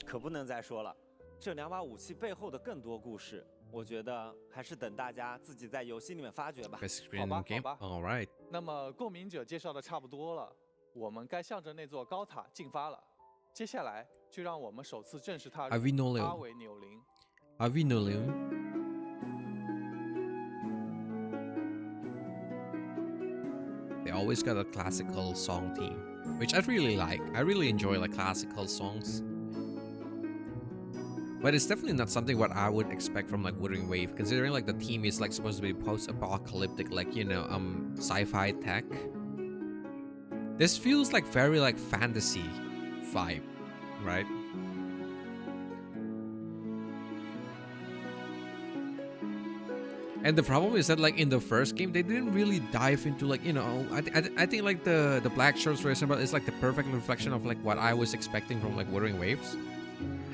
可不能再说了，这两把武器背后的更多故事，我觉得还是等大家自己在游戏里面发掘吧。好吧，好吧。 All right. 那么共鸣者介绍的差不多了，我们该向着那座高塔进发了。接下来就让我们首次正式踏入阿维纽林。They always got a classical song theme, which I really like. I really enjoy like classical songs. But it's definitely not something what I would expect from like Wuthering Wave, considering like the theme is like supposed to be post-apocalyptic, like sci-fi tech. This feels like very like fantasy vibe, right? And the problem is that like in the first game they didn't really dive into like I think like the Black Shorts version is like the perfect reflection of like what I was expecting from like Wuthering Waves.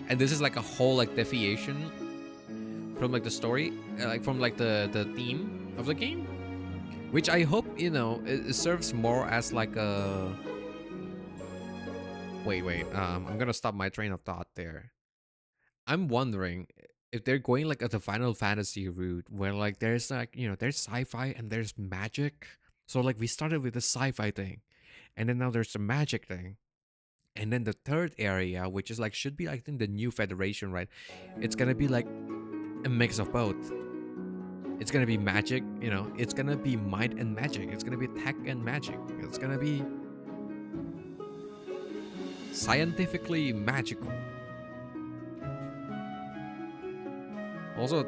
And this is like a whole like deviation from like the story, like from like the theme of the game, which I hope it serves more as like a wait I'm gonna stop my train of thought there. I'm wondering if they're going like at the Final Fantasy route where like there's like there's sci-fi and there's magic. So like we started with the sci-fi thing, and then now there's the magic thing. And then the third area, which is like should be I think the new Federation, right? It's gonna be like a mix of both. It's gonna be magic, it's gonna be might and magic. It's gonna be tech and magic. It's gonna be Scientifically magical. Also,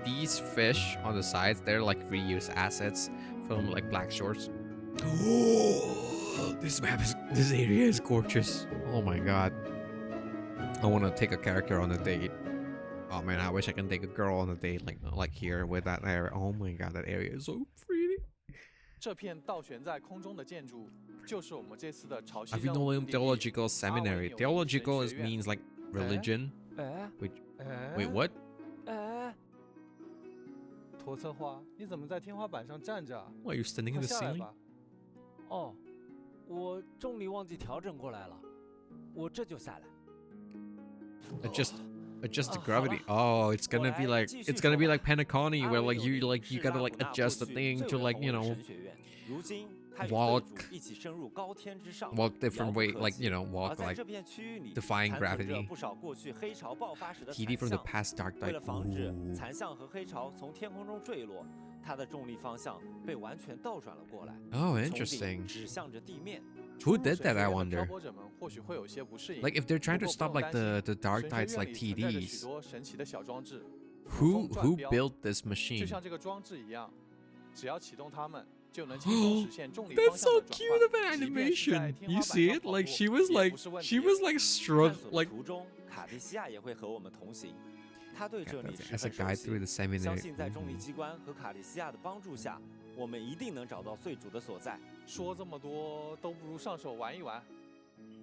these fish on the sides. They're like reuse assets from like Black Shores. Oh, this area is gorgeous. Oh my god. I want to take a character on a date. Oh man, I wish I can take a girl on a date like here with that area. Oh my god, that area is so pretty. 这片倒悬在空中的建筑，就是我们这次的潮汐 I've 任 been 务 knowing 目的地 theological seminary. 阿维纽 Theological 神学院 means like religion. 哎 Wait, what? 哎，托策划，你怎么在天花板上站着啊？ What, you're standing in 快 the 下来 ceiling? 吧。哦，我重力忘记调整过来了，我这就下来。 Adjust the gravity. Oh, it's gonna be like Penacony, where like you gotta like adjust the thing to like, you know, walk different way, like, you know, walk like defying gravity. TD from the past dark tide. 防止 Ooh. 残像和黑潮从天空中坠落，它的重力方向被完全倒转了过来， Oh, 从 interesting. 顶指向着地面。 Who did 神学 that? I 院的 wonder. 漂泊者们或许会有些不适应。 Like if they're trying to 不过 stop 不用 like 担 the 心 dark 神学 tides 院 like 里存在着许 TDs. 多神奇的小装置， Who 有风转 who 标 built this 就 machine? 像这个装置一样，只要启动它们，就能轻松实现重力方 That's 向 so 的转 cute of 换。 an 即便是在 animation. 天花 You 板 see 上 it? 跑 Like 步 she was 也 like 不是问 she 题。 was like 探 struck 索的 like 途中，卡蒂西亚也会和我们同行。他对 Yeah, 这里 that's- 十 as a 分熟 guide through the 悉， seminary. 相信在重力 Mhm. 机关和卡蒂西亚的帮助下，我们一定能找到最主的所在。说这么多，都不如上手玩一玩。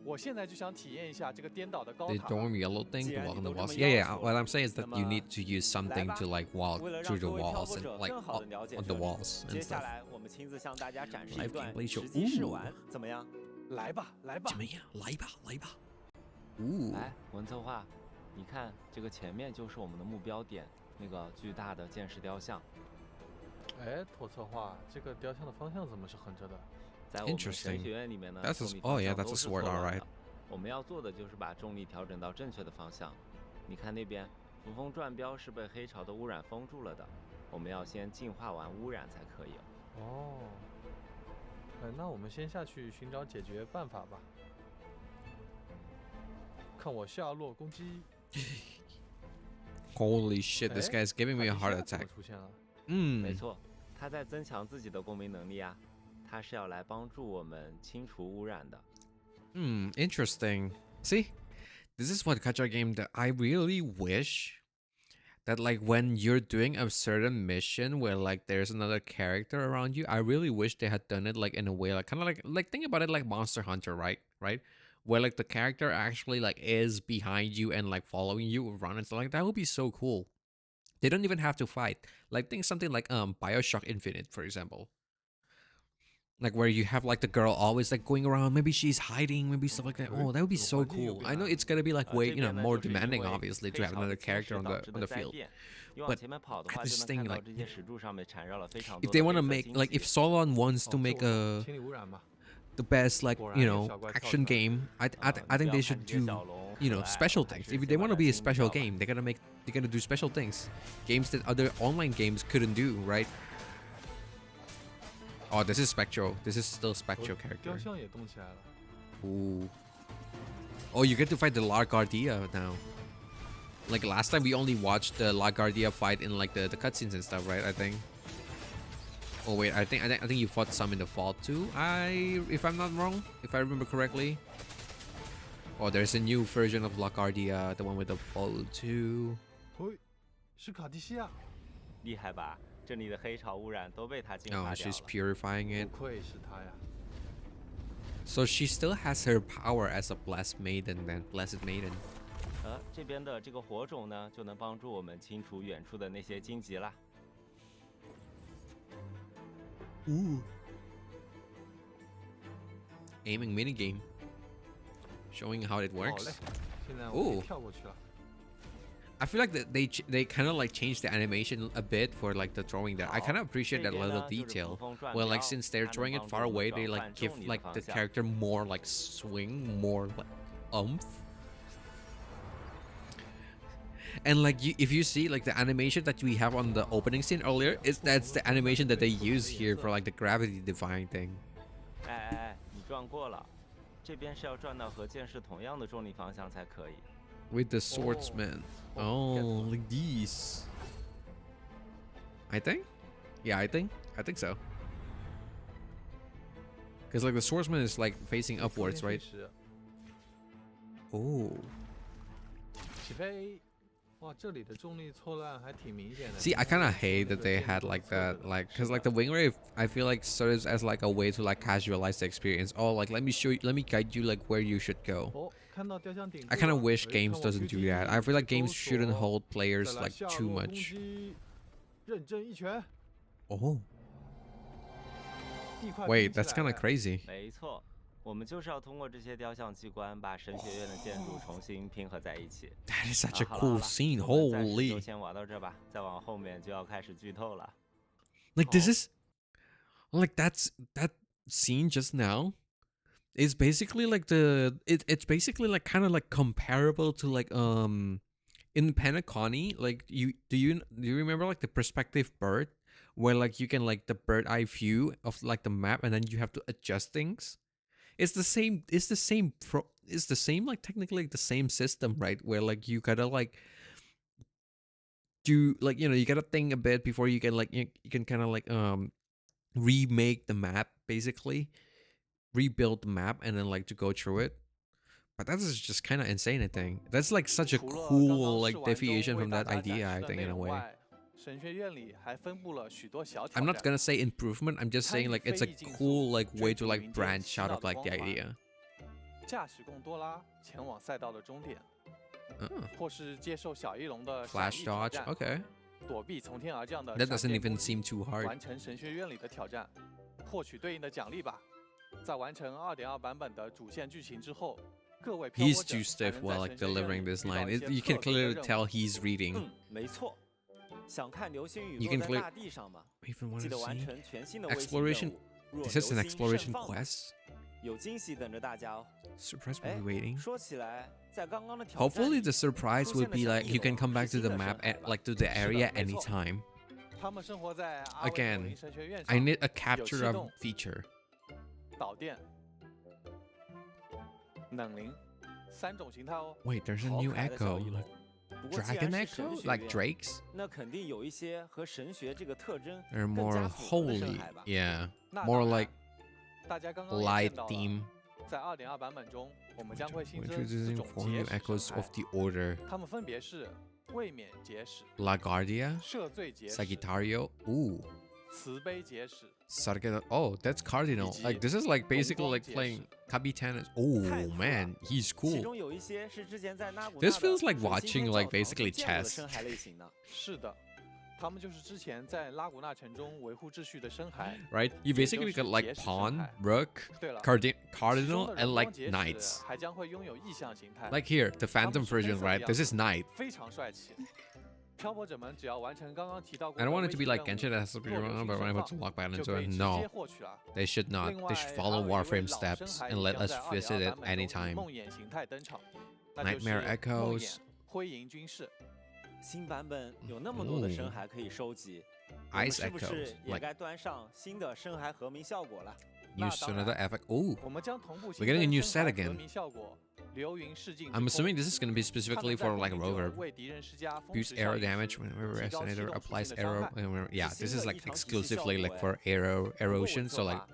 我现在就想体验一下这个颠倒的高 The 塔。 dorm yellow thing to既然 walk on 你 the 都这么 walls. Yeah, yeah. 要求 What 了， I'm saying is that 那 you 么 need to use 来 something 吧 to like walk 为了 through 让 the 各位漂 walls 泊 and 者 like 更好的了解 on 这 the 里， walls and 接下 stuff. 来我们亲自向大家展示 Live 一段 gameplay show. 实际试 Ooh. 玩，怎么样？来吧，来吧。怎么样？来吧，来吧。Ooh. 来，文策划，你看这个前面就是我们的目标点，那个巨大的剑士雕像。哎，托策划，这个雕像的方向怎么是横着的？在我们神 Interesting. 学院里面呢， That's a 重力 oh 方 yeah, 向 that's 都 a 是 sword, 错乱 alright. 的。我们要做的就是把重力调整到正确的方向。你看那边，扶风转标是被黑潮的污染封住了的，我们要先净化完污染才可以。哦，那我们先下去寻找解决办法吧。看我下落攻击。 Holy shit! This 哎 guy's giving me a 卡 heart 地西亚怎么 attack. 出现了？没 Mm. 错，他在增强自己的公民能力啊，他是要来帮助我们清除污染的。Interesting. See, this is what Gacha game that I really wish that like when you're doing a certain mission where like there's another character around you, I really wish they had done it like in a way like kind of like think about it like Monster Hunter, right? Right? Where like the character actually like is behind you and like following you around and stuff like that would be so cool. They don't even have to fight. Like think something like BioShock Infinite, for example. Like where you have like the girl always like going around, maybe she's hiding, maybe stuff like that. Oh, that would be so cool. I know it's gonna be like way, you know, more demanding obviously to have another character on the field. But at this thing like if they want to make like if Solon wants to make a 清理污染吧。 the best like, you know, action game, I think they should do, you know, special things. If they want to be a special game, they're gonna do special things. Games that other online games couldn't do, right? Oh, this is Spectro. This is still Spectro 雕 character. 像也动起来了。 Ooh. Oh, you get to fight the LaGuardia now. Like last time we only watched the LaGuardia fight in like the cutscenes and stuff, right? I think. Oh wait, I think you fought some in the fall too. If I'm not wrong, if I remember correctly. Oh, there's a new version of LaGuardia, the one with the fall too. 嘿，是卡地西亚。厉害吧？这里的黑潮污染都被他净 Oh, 化掉 she's 了。 purifying 不 it. 愧是他呀。 So she still has her power as a blessed maiden then, blessed maiden. 这边的这个火种呢，就能帮助我们清除远处的那些荆棘啦。 Ooh. Aiming minigame. Showing how it 好 works. 嘞，现在我可以 Ooh. 跳过去了。 I feel like that they kind of like changed the animation a bit for like the throwing there. I kind of appreciate that little detail. Well, like since they're throwing it far away, they like give like the character more like swing, more like oomph. And like if you see like the animation that we have on the opening scene earlier, that's the animation that they use here for like the gravity defying thing. 哎，你撞过了。这边是要转到和剑士同样的重力方向才可以。With the swordsman. Oh, like these. I think. Yeah, I think so. Because like the swordsman is like facing upwards, right? Oh. 起飞。哇，这里的重力错乱还挺明显的。 See, I kind of hate that they had like that, like, because like the wing ray, I feel like serves as like a way to like casualize the experience. Oh, like let me show you, let me guide you like where you should go. 哦，看到雕像顶。I kind of wish games doesn't do that. I feel like games shouldn't hold players like too much. 认真一拳。 Oh. Wait, that's kind of crazy. 没错，我们就是要通过这些雕像机关，把神学院的建筑重新拼合在一起。That is such a cool scene. 我们暂时 Holy. 就先玩到这吧，再往后面就要开始剧透了。Like this is, like that scene just now is basically like it's basically like kind of like comparable to like in Penacony. Like do you remember like the perspective bird, where like you can like the bird eye view of like the map and then you have to adjust things. It's the same like technically like the same system, right? Where like you gotta like do like, you know, you gotta think a bit before you can like you can kind of like remake the map, basically rebuild the map and then like to go through it. But that is just kind of insane, I think. That's like such a cool like deviation from that idea, I think, in a way. 神学院里还分布了许多小挑 I'm 战。 not gonna say improvement, I'm just saying like it's a cool like way to like branch out of like the idea. 驾驶贡多拉前往赛道的终点， Oh. 或是接受小翼龙的 Flash 闪翼挑 dodge, 战 okay. 躲避从天而降的 That 闪 doesn't 电 even 攻击 seem too hard. 完成神学院里的挑战，获取对应的奖励吧。在完成2.2版本的主线剧情之后，各位漂 He's 泊者 too stiff 还能 while 在 like 神学院 delivering 里 this 遇到 line. 一些 You can 特别的 clearly 任务 tell he's reading. 没错。想看流星雨 You 落 can 在 clear- 大地上吗？ Even 记 want 得 to 完 see 成全新的微型 exploration. 任务。若 This is an 流星 exploration 盛放吗 quest. 有惊喜等着大家哦。 Surprise will 哎 be，waiting. 说起来，在刚刚的挑战 Hopefully 里 the surprise will be like you can come back to the map at like to the area anytime. 他们生活在阿维朵 Again, 林神学院 I 上， need a capture of 动 feature. 导电、冷灵3种形态哦。 Wait, there's a 好 new 可爱的小 echo. 翼龙 Like 不过既 dragon 然是神 echo? 学 Like 院 drakes? 那肯定有一些和神学这个特征 They're 更 more 加符合的深 holy. 海吧。 Yeah. 那 More 当然 like 大家刚刚也 light 见到了 theme. 在2.2版本中，我们将会新 We're 增4 introducing 种 4 new 结使 echoes 生 of 骸， the order. 它们分别是卫冕结使、 La Guardia, 赦罪结使、 Sagittario. Ooh. 慈悲结使。 Sargata. Oh, that's Cardinal. Like this is like basically like playing Capitan. Oh man, he's 其 cool. 中有一些是之前在纳古纳 This 的 feels like 水晶 watching 天 like 教堂 basically 见过的 chess. 深海类型呢。是的，他们就是之前在拉古纳城中维护秩序的深海。 Right? You basically got like pawn, rook, 对了， cardinal, 其中的 and 人 like 光结使 knights. 还将会拥有意象形态， Like here, the Phantom version, right? This is knight. 非常帅气。漂泊者们只要完成刚刚提到过 I 的 don't want it to be 微 like 型 Genshin 任 that has to be 若流 run, 星 but when I 盛 put to 放 lock back 就 into 可 it. 以直接 No, 获取了。 they should not. 另 They 外， should 还 follow 有一位 Warframe 老 steps 深海 and 也 let 将 us 在 visit 2.2 it 版本中以 anytime. 梦魇形态登场，那就是 Nightmare 梦魇 Echoes. 灰银军士。新版本有那么多的深海可以收集，我们 Ice 是不 Echoes. 是也 Like 该端上新的深海和鸣效果了？ use 当然。 another effect. Ooh. 我们将同步 We're getting a new 新增 set 深海 again. 革命效果，流云视镜之 I'm 空 assuming this is going to be 他们 specifically 在 for 公 like 民者 rover. 为敌人施加风 Boost 蚀 arrow 效应 damage 时 whenever 提高启 Resonator 动属 applies 性的伤 arrow. 害。 Yeah, 新 this is 的 like 异常体系效 exclusively 果 like 哎 for 不过我 erosion, so 说 like 吧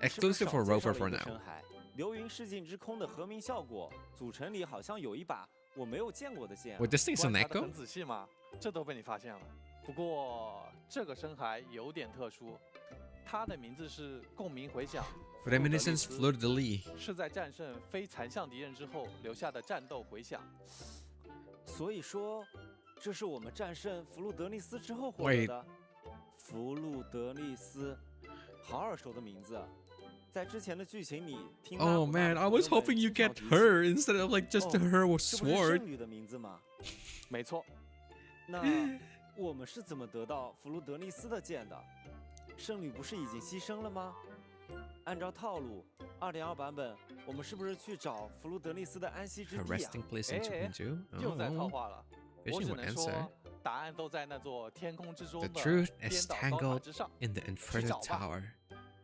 你是不是 exclusive 少 for 介绍 rover 了 for 一个 now. 深海流云视镜之空的和鸣效果组成里好像有一把我没有见过的剑啊、 Wait, this thing's 观 an 察得 echo? 很仔细嘛，这都被你发现了。不过这个深海有点特殊，它的名字是共鸣回响。 Reminiscence 弗鲁德利 Fleur de Lis. 斯是在战胜非残像敌人之后留下的战斗回响。所以说，这是我们战胜弗鲁德利斯之后获得的。弗鲁德利斯，好耳熟的名字。在之前的剧情里，听拉 Oh 古纳 man, 的 I 朋 was 友们 hoping you 经常 get 提起 her instead of like just 哦 her with 这不是 sword. 圣女的名字吗？没错，那我们是怎么得到弗鲁德利斯的剑的？圣女不是已经牺牲了吗？按照套路，2.2版本，我们是不是去找弗鲁德利斯的安息之 Her 地啊？ resting place in 2.2? 又在套 Oh. 话了。我 Fishing 只 would 能 answer. 说，答案都在那座天空之中 The 的 truth 颠 is 倒高塔 tangled 之上。 in the inverted 找吧。 tower.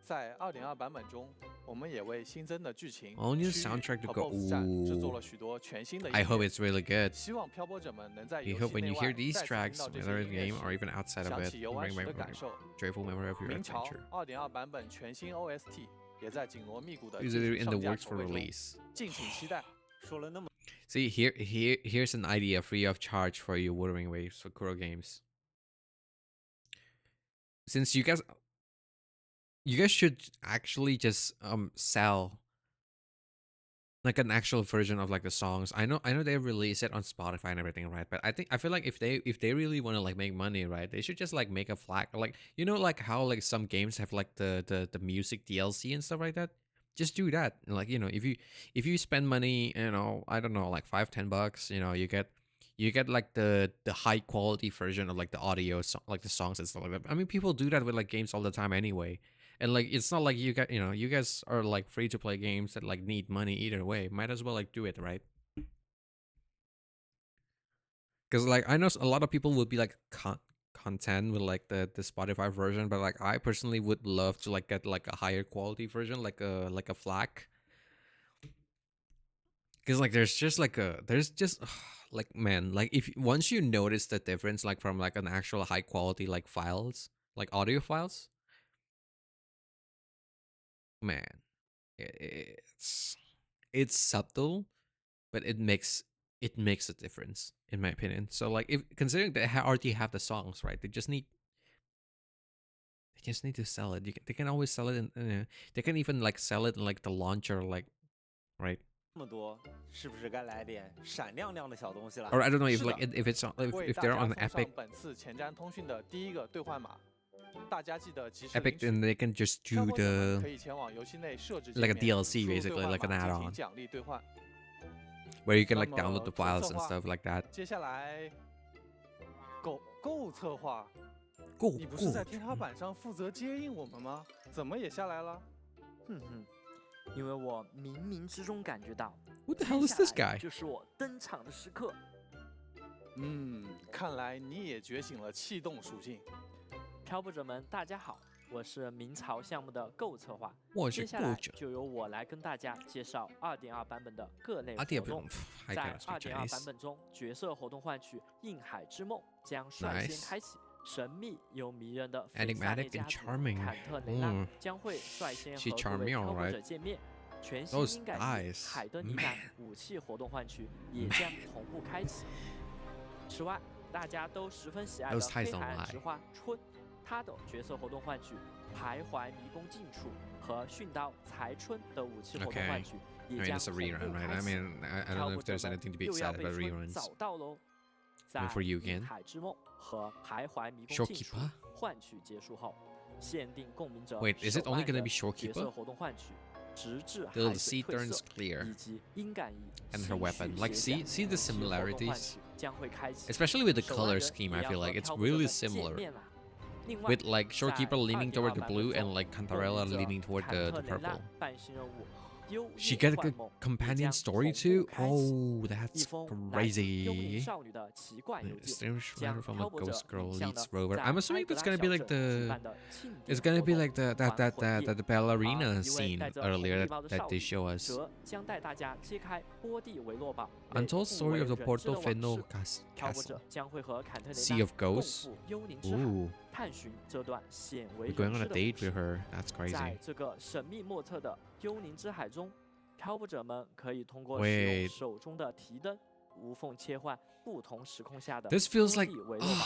在2.2版本中，我们也为新增的剧情、 Only the 区域 soundtrack to 和 go. BOSS 战制作 Ooh. 了许多全新的音 I hope 乐。 it's really good. 希望漂泊者们能在 You 游 hope 戏 when 内 you 外 hear these 再次听 tracks, 到这 whether 些 in 音乐 game or 时， even outside of 想 it, 起游玩 bring 时 back 的感受。 joyful memory of your 明朝 adventure. 2.2版本全新 OST 也在紧锣密鼓的 Is 进 it 行 in the 上架 works 筹 for 备中， release? 敬请期待。说了那么 See, here's an idea free of charge for you Wuthering Waves for Kuro Games. Since you guys should actually just sell like an actual version of like the songs. I know they release it on Spotify and everything, right? But I feel like if they really want to like make money, right, they should just like make a flag, like like how like some games have like the music DLC and stuff like that. Just do that. Like if you spend money, I don't know, like $5-10, you get like the high quality version of like the audio, like the songs and stuff like that. I mean, people do that with like games all the time anyway. And like it's not like you guys are like free to play games that like need money either way. Might as well like do it, right? Because like I know a lot of people would be like content with like the Spotify version, but like I personally would love to like get like a higher quality version, like a FLAC. Because like there's just like man, like if once you notice the difference like from like an actual high quality like files, like audio files, man, it's subtle, but it makes a difference in my opinion. So like if considering they already have the songs, right, they just need to sell it. They can always sell it in they can even like sell it in like the launcher, like, right? 这么多，是不是该来点闪亮亮的小东西了？ Or I don't know if 是的。 like if it's为 if 大 they're 家 on 送上 Epic 本次前瞻通讯的第一个兑换码，大家记得及时 Epic, 领 then 取。 they can just 漂 do 泊者们 the 可以前往游戏内设置界 like a 面 DLC 输入 basically, 兑换 like an 码进 add-on 行奖励兑换。 where you can like 那么 download the 图 files 策 and 划 stuff like that. 接下来，购策划， Go 你不是在 go. 天花板上负责接应我们吗？怎么也下来了？哼哼，因为我冥冥之中感觉到， What the hell is this 接下来 guy? 就是我登场的时刻。看来你也觉醒了气动属性。漂泊者们，大家好，我是明朝项目的购策划。我是接下来购者就由我来跟大家介绍2.2版本的各类活 2.2动。 I 在 cannot speak 2.2 Chinese. 版本中，角色活动换取映海之梦将率先 Nice 开启。神秘又迷人的菲萨 Enigmatic 内 and 家族 charming 坎特雷拉 Mm. 将会率先 She 和各位 charming, 漂泊者 alright 见面。全新 Those 音感 eyes, 海登呢喃 man 武器活动换取也将同步开启。此外，大家都十分喜爱的 Those eyes 黑 don't 海岸 lie 之花春，它的角色活动换取徘徊迷宫近处和训刀才春的武器活动 Okay 换取 I 也 mean, 将 it's a 同 rerun, 步 right? 开 I 启。 mean, I don't 漂 know 泊 if 者 there's 们 anything to be 又要 excited 被 about 春 reruns. 找到喽！在 for you 映 again 海之梦和徘徊迷宫近处 Shopkeeper 换取结束后，限定共鸣者 Wait, is it 手 only 办 gonna 的 be 角 Shopkeeper? 色活动换取，直至 Till 海 the 水 sea 褪 turns 色， clear 以及音感仪 and 心 her 绪 weapon. Like, 协 see 响 see the 武器活动换 similarities? 取将会开启。 Especially with the 手腕 color 人 scheme, 也 I 要 feel 和 like it's 漂泊者 really 们见 similar. 面啦。另外， With like 在 Shorekeeper leaning 2.2 toward the 版 blue 本 and 中 like 共 Cantarella 鸣者 leaning toward 坎 the 特雷拉 purple. 半星任务幽 She 夜 got 幻 a 梦 companion 也将 story 同步 too? 开启。 Oh, 一 that's 封来自幽灵 crazy. 少女的奇怪邮 The 件， strange letter 将 from 漂 a 泊者 ghost girl 引向 leads 了 Rover. 在 I'm 埃 assuming 格 that's 拉 gonna be 小 like 镇 the 举办的庆 it's 典 gonna 活 be 动 like the 还魂夜 the ballerina 一位 scene 带着红 earlier 皮毛的 that 少 they 女 show us. 哲将带大家揭开波蒂维诺堡内 Untold 不 story 为 of the 人知的 Portofino 往事。漂泊 Castle. 者将会和坎特雷 Sea 拉 of 共 Ghosts. 赴幽灵之海， Ooh, 探寻这段鲜为 we're 人 going on 知 a 的 date 故事 with。her. That's 在 crazy. 这个神秘莫测的幽灵之海中，漂泊者们可以通过使 Wait 用手中的提灯，无缝切换不同时空下的 This feels 波 like 蒂维诺堡。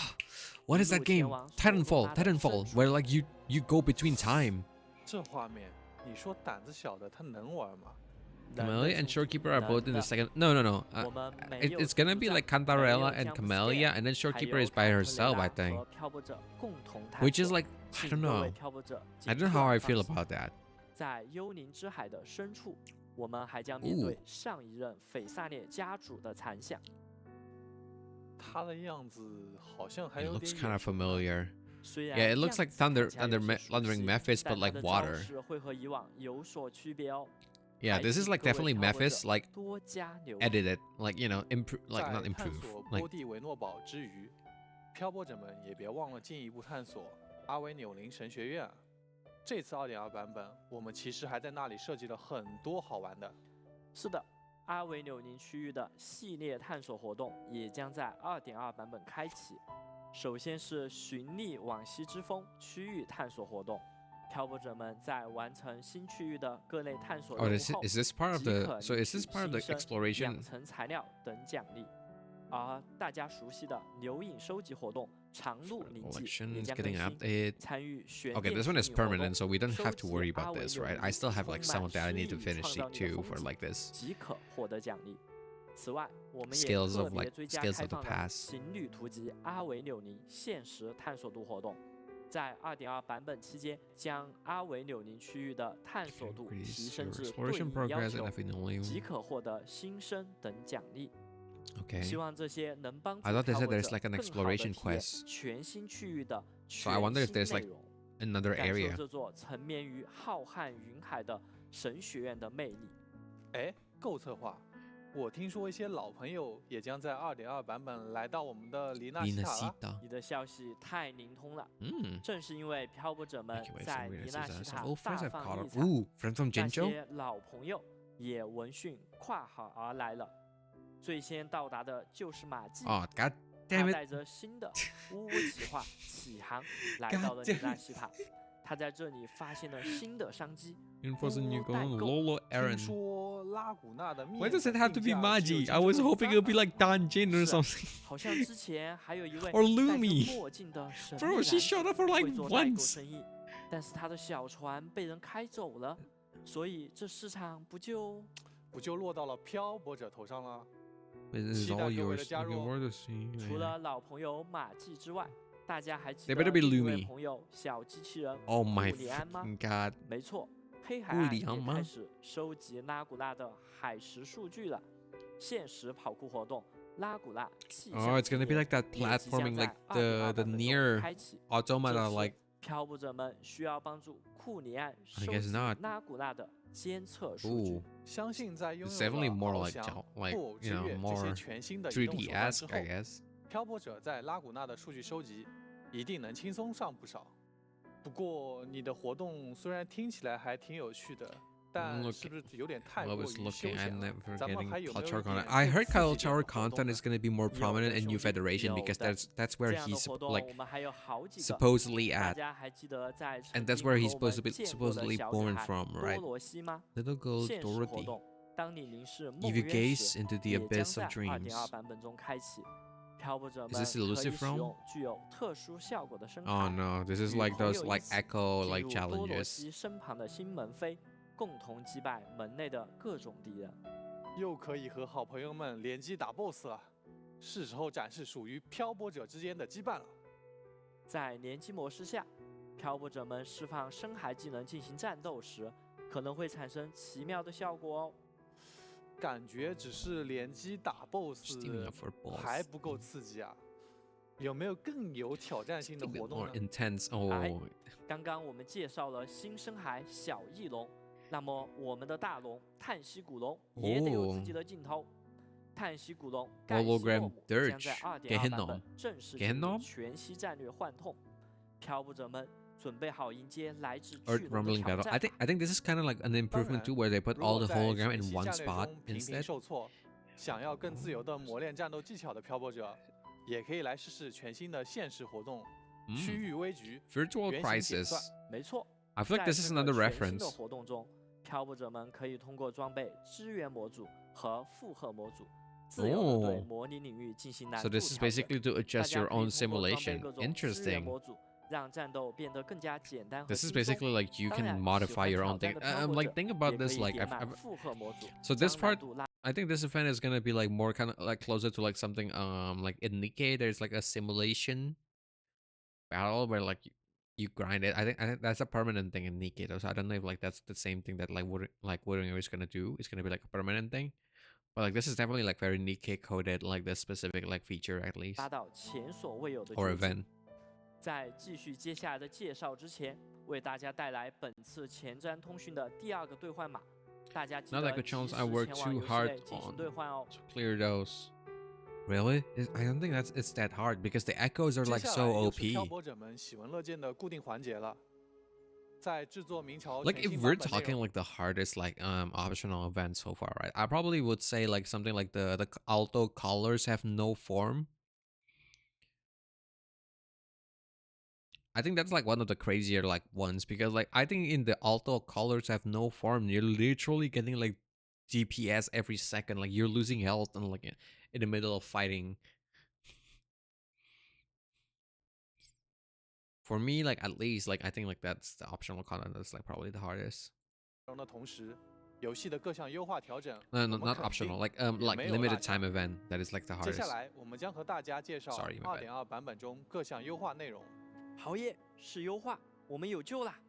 what is that 一路前 game? 往所 Titanfall, 罗拉的 Titanfall, 深处 where like you go between time. 这画面，你说胆子小的他能玩吗？能的 Camellia and 兄弟 Shorekeeper are 能 both in the 的 second. No, no, no. 我们没有 It's gonna 独 be 占 like 没有 Cantarella and 将 Camellia, scan， and then 还 Shorekeeper 有 is by 坎特雷 herself, 拉 I think. 和漂泊者共同探 Which is 索 like I 请 don't 各位 know. 漂泊者 I 尽 don't know how 管 I 放 feel 心 about that. 在幽灵之海的深处，我们还将面对上一任斐萨涅家主的残响。他的样子好像还 It 有 looks 点 kind 眼 of 熟啊 familiar. 虽然 Yeah, it looks 样 like 子看 Thunder 起来有些熟 Thundering 悉 Memphis, 但 but 它 like 的招 water. 式会和以往有所区别哦。 Yeah, 还 this is 请 like 各位 definitely 漂泊者 Memphis, like 多加留意。 edited, like improve, like 在 not 探 improve, 索 like 波蒂维诺堡之余，漂泊者们也别忘了进一步探索阿维纽林神学院啊。这次2.2版本，我们其实还在那里设计了很多好玩的。是的，阿维纽宁区域的系列探索活动也将在2.2版本开启。首先是寻觅往昔之风区域探索活动，漂泊者们在完成新区域的各类探索任务后， is this part of 即 the 可 so 领 is 取 this part of the 新生 exploration? 养成材料等奖励。而大家熟悉的留影收集活动长路铭记也 Collections 将更 getting 新， updated. 参与悬 Okay, 念 this one 清 is 理活动 permanent, so we don't 收 have to 集 worry 阿 about 维 this, 纽 right? 宁 I still have like 充 some 满 of that I 诗 need to 意 finish 创造 it 力的 too 风 for 景 like this. 即可获得奖励。此外，我们也 Skills 特 of 别 like 追加 skills 开 of the 放了 past. 情侣图集阿维纽宁限时探索度活动，在2.2版本期间，将阿维纽宁区域的探索度提 Increase 升 your 至对 exploration 应要 progress 求 and，finally. 即可获得新生等奖励。 Okay. 希望这些能帮助 I thought they 漂 said 泊 there's 者 like an 更好地 exploration 体验 quest. 全新区域的 So I wonder 全 if there's 新内 like 容， another 感受 area. 这座沉湎于浩瀚云海的神学院的魅力。哎，够策划！我听说一些老朋友也将在2.2版本来到我们的黎纳西塔了。 Linasita. 你的消息太灵通了， Mm. 正是因为漂泊者们 Okay, wait, 在 so 黎 wait, 纳 this 西 is 塔 old friends 大 I've 放 caught 异 up. 彩， Ooh, friend from 那 Jinjo? 些老朋友也闻讯跨海而来了。最先到达的就是马季， Oh, god 他 damn 带 it. 着新的呜呜企划起航，来到了 God 黎 damn 纳 it. 西塔。他在这里发现了新的商机。 Enforcing you Wuwa going 代购。 Lolo 听 Aaron. 说拉古纳的面 Why does it 粉 have to 定 be 价只有 Maji? 金 I was 州 hoping it would be like Don Jin or 是啊 something. 好像之前还有一位 Or 戴着 Lumi. 墨镜的神秘 Bro, 男 she 子 showed up for 会 like 做代购 once. 生意，但是他的小船被人开走了，所以这市场不就……不就落到了漂泊者头上了？ This is 期待 all 各位的 yours. 加 Looking 入哦。 forward to seeing 除 you. 了老朋友马季之外，大家还记 They 得 better be 另一位 Lumi. 朋友小机器人 Oh my 库里安吗？ fucking god. 没错，黑海岸也库里安吗开始收集拉古纳的海蚀数据了。限时跑酷活动拉古纳气 Oh, 象 it's gonna 之 be 夜 like that 也即将 platforming, 在 like 2.2 the 版本中 near 开启。 automata, 这次 like 漂泊者们需要帮助库里安 I 收 guess 集 not. 拉古纳的监测数据 ooh, 相信在拥 it's 有 definitely 了 more 翱 like 翔、 like 布偶之 you know 月这些 more 全新的移动手 3D 段之 esque, 后 I，guess. 漂泊者在拉古纳的数据收集一定能轻松上不少。不过你的活动虽然听起来还挺有趣的，但 Look, 是不是有点太 I 过于 was 休 looking 闲 at 了？ never 咱们 getting 还有没有 cultural 一 content. 点 I 更 heard 刺激点 cultural 的活动 content 呢 is gonna be more 有 prominent 的 in New 兄弟 Federation 有 because 的 that's 这 where 样的 he's 活动 like 我们还有好几个。 supposedly 大 at, 家还记得在 and 曾 that's 经 where 和 he's 我们 supposed to be 见过的 supposedly 小女 born 孩 from, 多 right? 罗西吗？ Little girl 限时活 Dorothy. 动，当你凝视 If 梦 you 渊 gaze 时， into the 也将 abyss 在 of 2.2 dreams. 版本中开启。漂泊者 Is 们 this 可以 elusive 使 from? 用具有特殊效果的声 Oh 卡， no, this is 与 like 朋 those 友一 like 起 echo 进 like 入多罗 challenges. 西身旁的新门扉，共同击败门内的各种敌人。又可以和好朋友们联机打 BOSS 了，是时候展示属于漂泊者之间的羁绊了。在联机模式下，漂泊者们释放深海技能进行战斗时，可能会产生奇妙的效果哦。感觉只是联机打 BOSS Steaming up for 还 balls. 不够刺激啊！有没有更有挑战性的 A 活 bit 动 more 呢？ intense. 哎 Oh, 刚刚我们介绍了新深海小翼龙，那么我们的大龙叹息古龙也得有自己的镜头。叹息古龙盖西诺 Hologram 姆将在 Dirge 2.2版 Gehenom 本正式进入 Gehenom 全息战略幻痛，漂泊者们准备好迎接来自 Earth 巨龙的 rumbling 挑 battle. 战 I think 吧 I think this is kind of like an improvement too, where they put 如 all 果 the 在 hologram 全 in 息 one 战略 spot 中频频 instead. 受挫，想要更自由地磨练战斗技巧的漂泊者，也可以来试试全新的限时活动——区 Mm. 域危局。 Virtual 原型解算 Crisis. 没错， I feel like 在 this is 这个 another 全新的 reference. 活动中，漂泊者们可以通过装备支援模组和负荷模组，自由地对 Oh. 模拟领域进行难 So 度 this is 调整。 basically to 大 adjust 家 your 可以 own 通过装备 simulation. 各种支援 Interesting. 模组，让战斗变得更加简单和 This is 轻松。 basically like you 当然 can 喜 modify 欢 your 挑 own 战 thing. 的漂泊 Like 者 think 也 about 可 this. 以 Like 点 I've, 满 I've 负荷模组， so this 将难 part 度拉 I think this event is gonna be like more kind of like closer to like something like in Nikkei there's like a simulation battle where like you grind it. I think that's a permanent thing in Nikkei though. So I don't know if like that's the same thing that like Wuring is gonna do. It's gonna be like a permanent thing. But like this is definitely like very Nikkei coded, like this specific like feature at least 达到前所未有的 or 绝境。 event. 在继续接下来的介绍之前，为大家带来本次前瞻通讯的第2个兑换码，大家记 Not 得 like a 及 chance 时 I 前 worked 往 too 游戏 hard 内进行 on 兑换哦。 to clear those. Really? I don't think it's that hard because the echoes are 接 like 下 so 来又是漂 OP. 泊者们喜闻乐见的固定环节了。在制作明朝 Like 全 if 新 we're 版本内 talking 容。like the hardest like optional event so far, right? I probably would say like something like the alto colors have no form. I think that's like one of the crazier like ones because like I think in the alto colors have no form, you're literally getting like DPS every second. Like you're losing health and like in the middle of fighting. For me, like at least like I think like that's the optional content that's like probably the hardest. 的同时，游戏的各项优化调整， No, 我 no, 们 not 肯定 optional. Like 也 like 没有落 limited 下。 time event that is like the 接下 hardest. 来，我们将和大家介绍 Sorry, my bad. 2.2版本中各项优化内容。好耶，是优化，我们有救啦！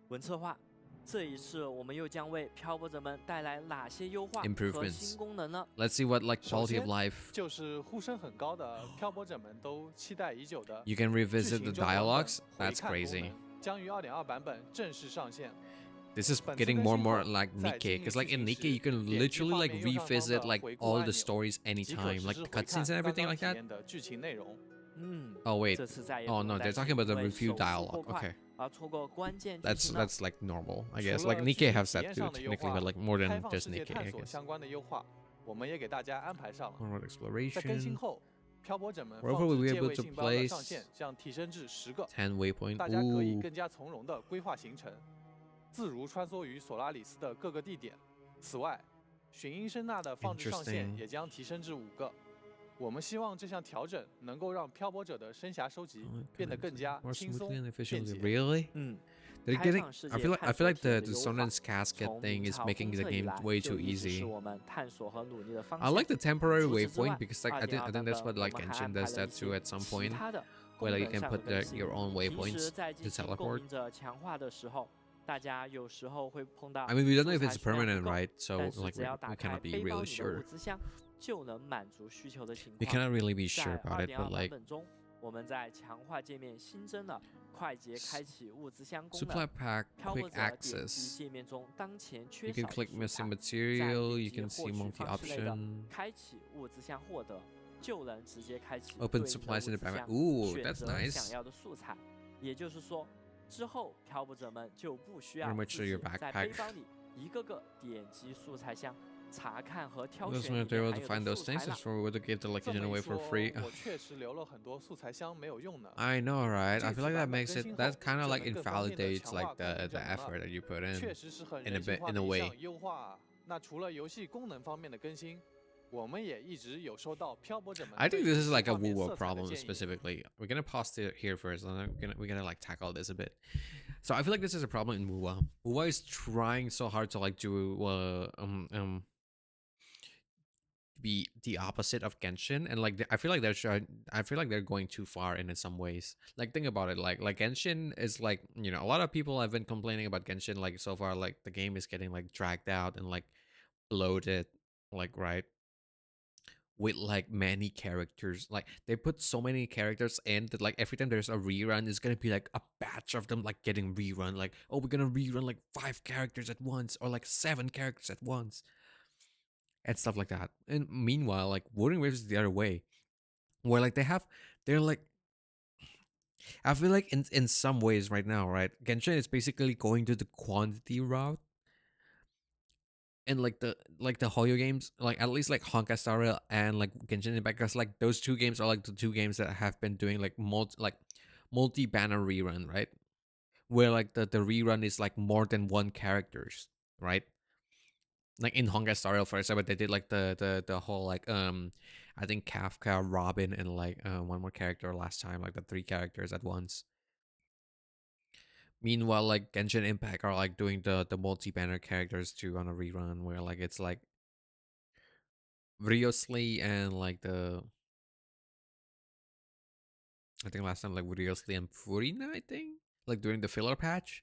文策划，这一次我们又将为漂泊者们带来哪些优化和 Improvements. 新功能呢？ Let's see what like 首 quality 先 of life. 就是呼声很高的漂泊者们都期待已久的 You can 剧 revisit 情 the 中文本 dialogues. 回 That's 看功 crazy. 能，将于2.2版本正式上线。 This is 本次 getting 更 more and 新 more 后， like 在 Nikkei, 经历 because 剧 like in 情 Nikkei you 时， can 点击 literally 画 like 面右上方 revisit 的 like 回顾 all 按 the 钮 stories 即可 anytime, 实 like 时 the 回看 cutscenes and 刚 everything 刚 like 体 that. 验的剧情内容。Oh wait. 这次再也 Oh 不 no, 用 they're 担 talking 心 about the 因为 review 手速过 dialogue. 快 Okay. 而错过关键剧 That's 情呢？ that's like normal, I 除 guess. 了 Like 剧 Nikkei 情 has 体 that 验 too, 上的优 technically, 化 but，like more 开 than 放 just 世界 Nikkei, 探 I 索 guess. 相关的优化，我们也给大家安排上了。 Onward 在更新 exploration. 后，漂泊者们 Wherever 放 we 置 were 借 able 位 to 信包的 place 上限将提升至10个， 10 waypoint. 大家可以 Ooh. 更加从容地规划行程，自如穿梭于索拉里斯的各个地点。此外，寻音声呐的放置上限 Interesting. 也将提升至5个。我们希望这项调整能够让漂泊者的声匣收集 Oh, 变得更加 more 轻 smoothly 松 and 便 efficiently. 捷。 Really? 嗯， They're 开 getting. 放世 I 界 feel like 探索体 the 验的优化， Dissonance Casket 从 thing 明 is 朝 making 封 the 测以 game 来 way 就 too 一直是 easy. 我们探索和努力的方 I 向。 like the temporary 除此之 waypoint 外 because like I 2.2 think 版 that's 本 what like 我们还 Genshin 安排 does 了一 that too 些 at some 其 point, 他的 where 功 like you 能 can 上的 put 更新。 your own 平 waypoints 时在 to 进行供 teleport. 应者强化的时候，大家有时候会碰到 I mean, we don't know 素 if 材 it's 数量不 permanent, 够， right? So 但是 like 只要 we 打 we 开 cannot be 背包 really 里的 sure. 物资箱，就能满足需求的情 We 况。 cannot really be 在 sure about it, 2.2 but 版 like 本中，我们在强化界面新增了快捷开启物资箱功 supply 能。 pack 漂泊 quick 者点击 access. 界面中当前缺 You 少 can 的 click 素 missing 材， material. 在 You 点击 can see 获取 multi 方式类的 option. 开启物资箱获得，就能直接开启 Open 对应的 supplies in 物 the 资 background. 箱， Ooh, 选 that's 择 nice. 想要的素材。也就是说，之后漂泊者们就不需要 Very much 自 to 己 your 在 backpack. 背包里一个个点击素材箱，查看和挑 Those 选里 when they're 面 able 含 to 有 find 的 those 素材 things 了 is。for to give the 这 Legion 么一 away for 说， free. 我确实留了很多素材箱没有用呢。 I know, right? I 这 feel 次 like that 版本 makes 更 it 新后， that kind of 这 like 门各方面的 invalidates 强化 like 功能 the 阵容 effort 了， that you put 确 in 实是很 in a 人性 bit 化 in 的 a 一 way. 项优化啊。那除了游戏功能方面的更新，我们也一直有收到漂泊者们 I 对 think 游 this is 戏 like a 画面 Wuwa 色彩的 problem 建议。 specifically. We're gonna pause it here first, and then we're gonna like tackle this a bit. So I feel like this is a problem in Wuwa. Wuwa is trying so hard to like do be the opposite of Genshin, and like I feel like I feel like they're going too far in some ways. Like think about it, like Genshin is like, you know, a lot of people have been complaining about Genshin like so far, like the game is getting like dragged out and like bloated, like right, with like many characters. Like they put so many characters in that like every time there's a rerun, it's gonna be like a batch of them like getting rerun. Like, oh, we're gonna rerun like 5 characters at once or like 7 characters at once and stuff like that. And meanwhile, like Wuthering Waves is the other way, where like they're like, I feel like in some ways right now, right, Genshin is basically going to the quantity route, and like the Hoyo games, like at least like Honkai Star Rail and like Genshin Impact, because like those 2 games are like the 2 games that have been doing like multi banner rerun, right? Where like the rerun is like more than 1 characters, right? Like in Honkai Star Rail, for example, they did like the whole like I think Kafka, Robin, and like 1 more character last time, like the 3 characters at once. Meanwhile, like Genshin Impact are like doing the multi-banner characters too on a rerun, where like it's like Vriosli and like I think last time like Vriosli and Furina, I think, like during the filler patch.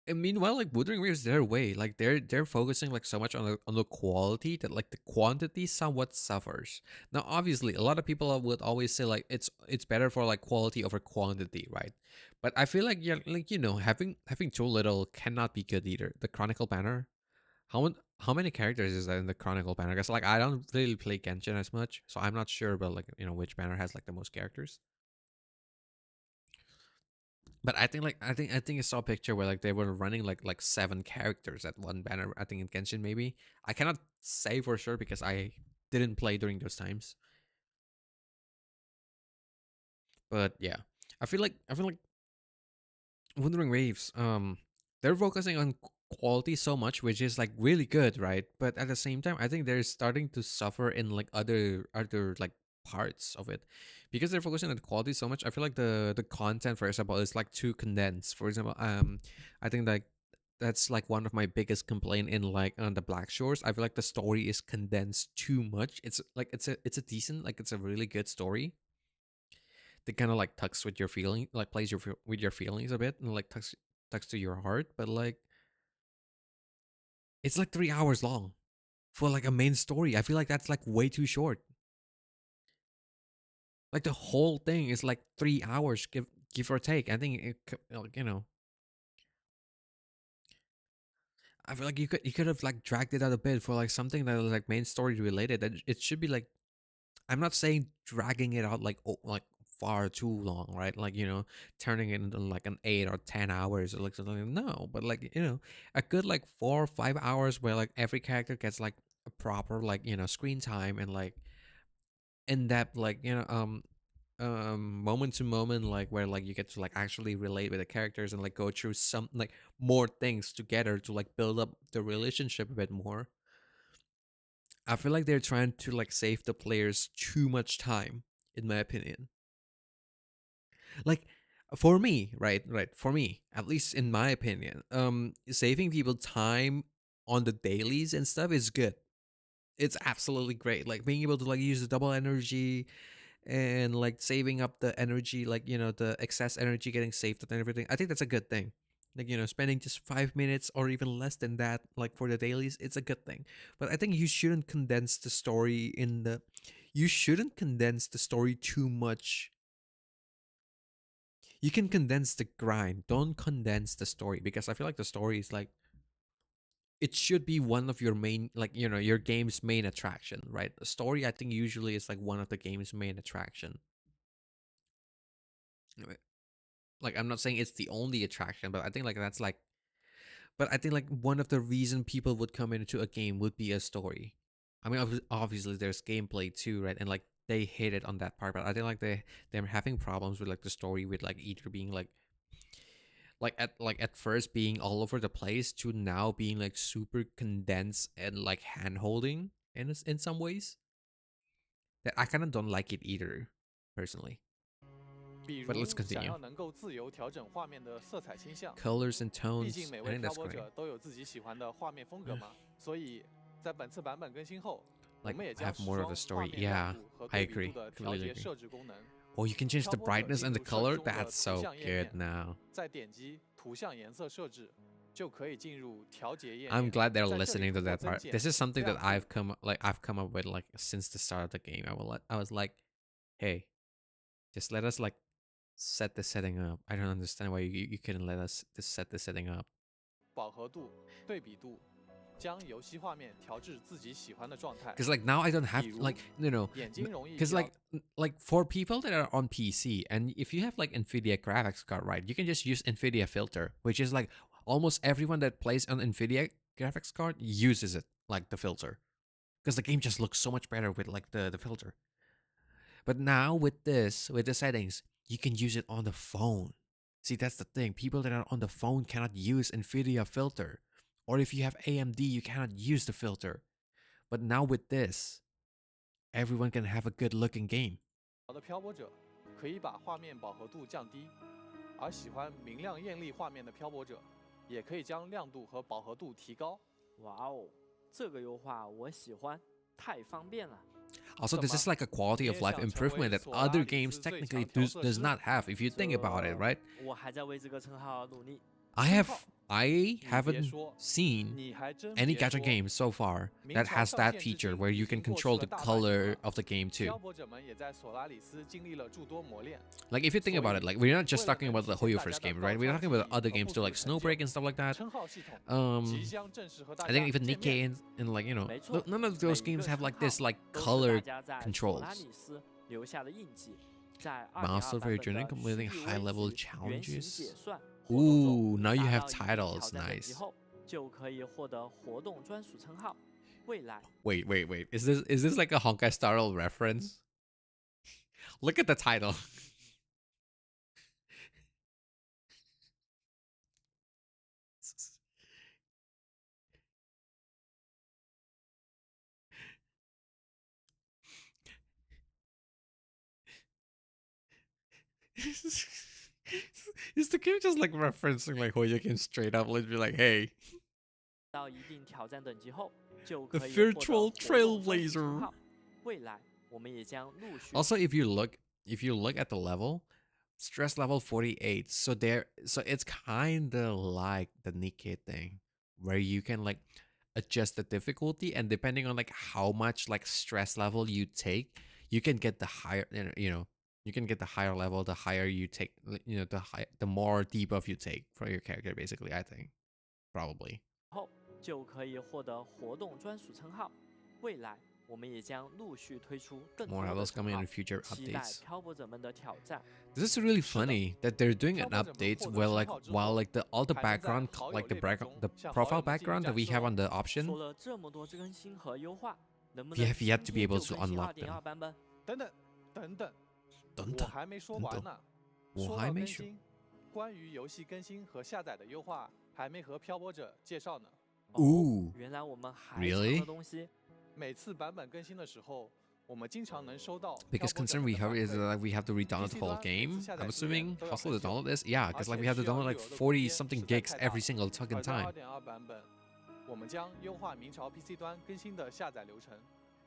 And meanwhile, like Wuthering Waves their way, like they're focusing like so much on the quality that like the quantity somewhat suffers. Now, obviously, a lot of people would always say like it's better for like quality over quantity, right? But I feel like, yeah, like, you know, having too little cannot be good either. The Chronicle banner, how many characters is that in the Chronicle banner? Because like I don't really play Genshin as much, so I'm not sure about like, you know, which banner has like the most characters. But I think I saw a picture where like they were running like 7 characters at one banner. I think in Genshin maybe. I cannot say for sure because I didn't play during those times. But yeah, I feel like Wandering Waves, they're focusing on quality so much, which is like really good, right? But at the same time, I think they're starting to suffer in like other like parts of it, because they're focusing on the quality so much. I feel like the content, for example, is like too condensed. For example, I think like that's like one of my biggest complaint in like on the Black Shores. I feel like the story is condensed too much. It's like it's a decent, like it's a really good story that kind of like tucks with your feeling, like plays with your feelings a bit, and like tucks to your heart. But like it's like 3 hours long for like a main story. I feel like that's like way too short. Like the whole thing is like 3 hours, give or take. I think like, I feel like you could have like dragged it out a bit for like something that was like main story related. That it should be like, I'm not saying dragging it out like like far too long, right? Like turning it into like an 8 or 10 hours or like something. No, but like a good like 4 or 5 hours where like every character gets like a proper like screen time and like in depth like moment to moment, like where like you get to like actually relate with the characters and like go through some like more things together to like build up the relationship a bit more. I feel like they're trying to like save the players too much time, in my opinion. Like for me, right, for me, at least in my opinion, saving people time on the dailies and stuff is good. It's absolutely great. Like being able to like use the double energy and like saving up the energy, like the excess energy getting saved and everything. I think that's a good thing. Like spending just 5 minutes or even less than that, like for the dailies, it's a good thing. But I think you shouldn't condense the story in the. You shouldn't condense the story too much. You can condense the grind. Don't condense the story, because I feel like the story is like, it should be one of your main, like your game's main attraction, right? The story, I think, usually is like one of the game's main attraction. Like I'm not saying it's the only attraction, but I think like that's like, but I think like one of the reason people would come into a game would be a story. I mean, obviously there's gameplay too, right? And like they hit it on that part, but I think like they're having problems with like the story, with like either being like at first being all over the place to now being like super condensed and like hand holding in some ways. That I kind of don't like it either, personally. 比 But let's 如想 continue. 要能够自由调整画面的色彩倾向， Colors and 毕竟 tones. 每 I 位 think 漂 that's 泊 great. 者都有自己喜欢的画面风格嘛，所以在本次版本更新后，我 Like 们也 have 将实 more of 装 the 画 story. 面亮 Yeah, 度和 I 对比 agree. 度的调 Completely 节 agree. 设置功能。 Oh, you can change 漂 the 泊者 brightness 进 and the 入设 color. 置中的 That's 图 so 像页 good 面， now. 再点击图像颜色设置，就可以进入调节页 I'm 面。 glad they're 在这里 listening to 通过 that 增 part. 减、 This is something that 亮度 I've come up with like since the start of the game. I was like, hey, just let us like set the setting up. I don't understand why you couldn't let us just set the setting up. 饱和度、对比度，将游戏画面调至自己喜欢的状态。 Because like now I don't have 比如 like 眼睛容易 because 疲劳 like for people that are on PC, and if you have like Nvidia graphics card, right, you can just use Nvidia filter, which is like almost everyone that plays on Nvidia graphics card uses it, like the filter, because the game just looks so much better with like the filter. But now with the settings, you can use it on the phone. See, that's the thing. People that are on the phone cannot use Nvidia filter, or if you have AMD, you cannot use the filter. But now with this, everyone can have a good looking game. 的漂泊者可以把画面饱和度降低，而喜欢明亮艳丽画面的漂泊者，也可以将亮度和饱和度提高。哇哦，这个优化我喜欢，太方便了。 Also, this is like a quality of life improvement that other games technically does not have, if you think about it, right? 我还在为这个称号而努力。 I haven't seen 你还真 any 别 Gacha 说 game so far 明 that 朝 has 上 that 线至 feature 今 where 已 you 经 can 过去 control 了 the 大半年 color 了 of the game 漂 too. 泊者们也在索拉里斯经历了诸多磨练。 Like if you think about it, like we're not just talking about the Hoyo first game, right? We're talking about 为了能体现大家的高超技艺 other games too, like 和不俗的成就 Snowbreak and stuff like that. 称号系统 Um, 即将正式和大 I 家 think even 见 Nikkei 面。 and like 没错， none of 每 those 一个 games have 称 like 号 this like 都是 color 大家在索拉 controls. 里斯留下的印记。在 Master 2.2 版 your 本 journey 的 completing 区域 high-level 微局原型解 challenges. 算活动 Ooh, 中， now you 达 have 到一定 titles. 挑战等级 Nice. 后，就可以获得活动专属称号。未来 Wait. Is this like a Honkai Star Rail reference? Look at the title. Is the game just like referencing like Hoyoken straight up? Let's be like, hey, 到一定挑战等级后，就 the 可以获得 virtual 活动专属称 trailblazer. 号。未来我们也将陆续 Also, if you look at the level, stress level 48. So it's kind of like the Nikkei thing, where you can like adjust the difficulty, and depending on like how much like stress level you take, you can get the higher, you can get the higher level, the higher you take, the more debuff you take for your character. Basically, I think probably. 后，就可以获得活动专属称号。未来我们也将陆续推出更 More 多的 levels 称 coming 号 in， future 期待 updates. 漂泊者们的挑战。 This is really 是的。 funny that they're doing an 漂泊者们 update 获得 where 称 like 号之 while 后， like all the 还能在 background 好友 like the 列表 background the 中向好友 profile 们进行 background that 展 we 示 have 哦。 on the 说 option, 了这么多更新和优化，能不 we 能 have yet to 今 be 天 able 就 to 更新 unlock 2.2 them. 版本？等等，我还没说完呢。说到更新，关于游戏更新和下载的优化，还没和漂泊者介绍呢。Ooh, 原来我们还 really? 藏了东西。每次版本更新的时候，我们经常能收到 Biggest 漂泊者 concern 们 we 的 have 反 is 馈 that like we have to re-download the PC whole 端每次 game. 下载 I'm 资源 assuming 都要 hostile 很 to 久， download this. Yeah, 而 because like 且 we have to 需要 download 预 like 留的空 40间 something 实在 gigs 太大 every 了。 single fucking 而在 time. 2.2版本，我们将优化明朝 PC 端更新的下载流程。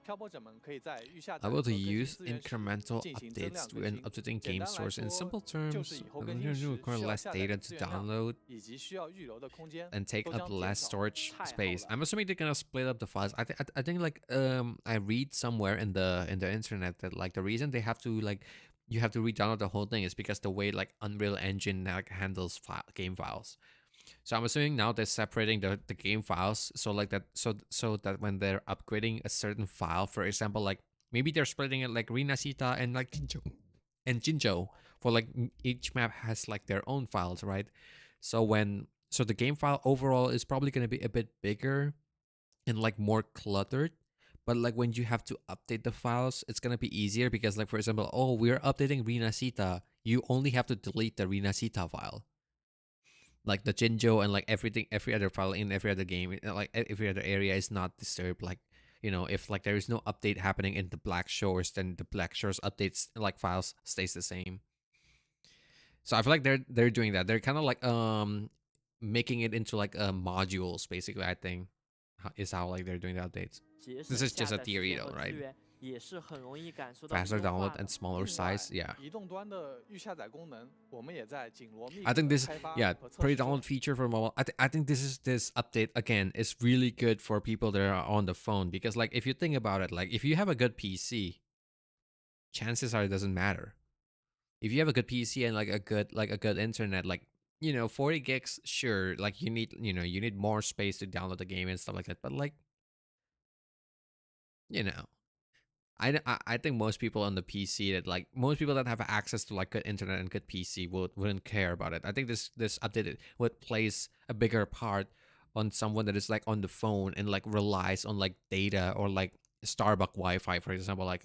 漂泊者们可以在预下载 Able 和 to 更新 use 资源时 incremental 进行增 updates 量 to 更 an 新。 updating 简 game 单来 source in 说， simple 就 terms. 是以后 I'm 更 going 新 to 时 require 需要 less 下载的 data 资 to 源量 download 以及需要预留的空间 and take 都 up 将减 less 少。 storage 太好 space. 了。 I'm assuming they're gonna split up the files. I think like I read somewhere in the internet that like the reason they have to like you have to re-download the whole thing is because the way like Unreal Engine like handles game files. So I'm assuming now they're separating the game files so like that so that when they're upgrading a certain file, for example, like maybe they're splitting it like Rinasita and like Jinjo for like each map has like their own files, right? So the game file overall is probably going to be a bit bigger and like more cluttered, but like when you have to update the files, it's going to be easier because like for example, oh, we're updating Rinasita, you only have to delete the Rinasita file, like the Jinjo and like everything, every other file in every other game, like every other area is not disturbed. Like if like there is no update happening in the Black Shores, then the Black Shores updates like files stays the same. So I feel like they're doing that. They're kind of like making it into like modules basically. I think is how like they're doing the updates. 节 This 省 is just 下 a 载时 theory 间 though, 和资 right? 源，也是很容易感受到 Faster 优化 download 的 and。smaller 另 size. 外， Yeah. 移动端的预下载功能，我们也在紧锣密鼓 I think 地 this 开发 yeah 和测试中 pre-download。feature for mobile. I think this update again is really good for people that are on the phone because like if you think about it, like if you have a good PC, chances are it doesn't matter. If you have a good PC and like a good internet, like 40 gigs, sure, like you need more space to download the game and stuff like that. But like you know, I think most people on the PC that like most people that have access to like good internet and good PC wouldn't care about it. I think this update would place a bigger part on someone that is like on the phone and like relies on like data or like Starbucks Wi-Fi, for example, like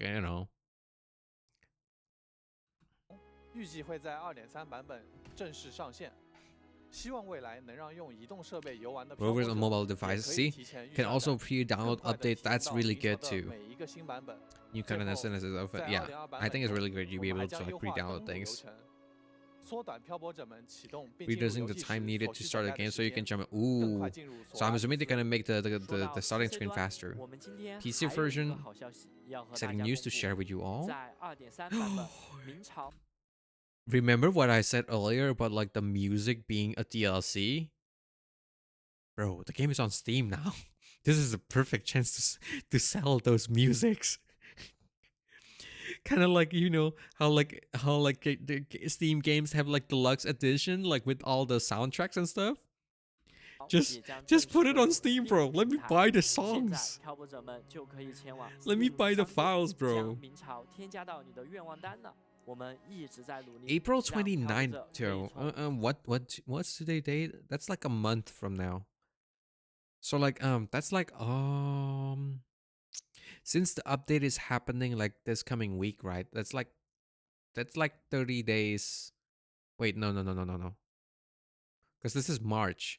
预计会在2.3版本正式上线。希望未来能让用移动设备游玩的漂泊 rovers 者 on mobile 也 devices. 可以 See, 提前预 can 下 also 载， pre-download 更快地 updates. 体验 That's 到 really 明朝 good 的 too. 每一个新版本。 New 最 content 后， SNS of 在 it. Yeah, 2.2 版 I 本 think it's 中， really great. You'll 我 be 们还 able to 将 like 优化登 pre-download 录流 things, 程，缩短漂泊者们启动并进入 reducing 游 the 戏 time 时 needed 所 to 需 start 等 a 待的 game 时 so you 间 can jump. 更快 Ooh. 进入索 So I'm 拉 assuming 蒂 they're 斯。 gonna make the 说到 starting PC screen 端， faster. 我们今天 PC 还有一 version 个好消息要和大 Setting 家 news to 公 share 布， with you all. 在2.3版本明朝 Remember what I said earlier about like the music being a DLC? Bro, the game is on Steam now. This is a perfect chance to sell those musics. Kind of like how the Steam games have like deluxe edition like with all the soundtracks and stuff. 也 Just 将 just 正 put 式 it 登 on 陆 Steam, Steam bro. Let me 平台。 buy the 现在 songs. 漂泊者们就可以前往 Let me Steam buy the 商店 files, bro. 将明朝添加到你的愿望单了。我们一直在努力 April 让挑 29th 者可以 too. 从 What's today's date? That's like a month from now. So like that's like since the update is happening like this coming week, right? That's like 30 days. Wait, no. Because this is March,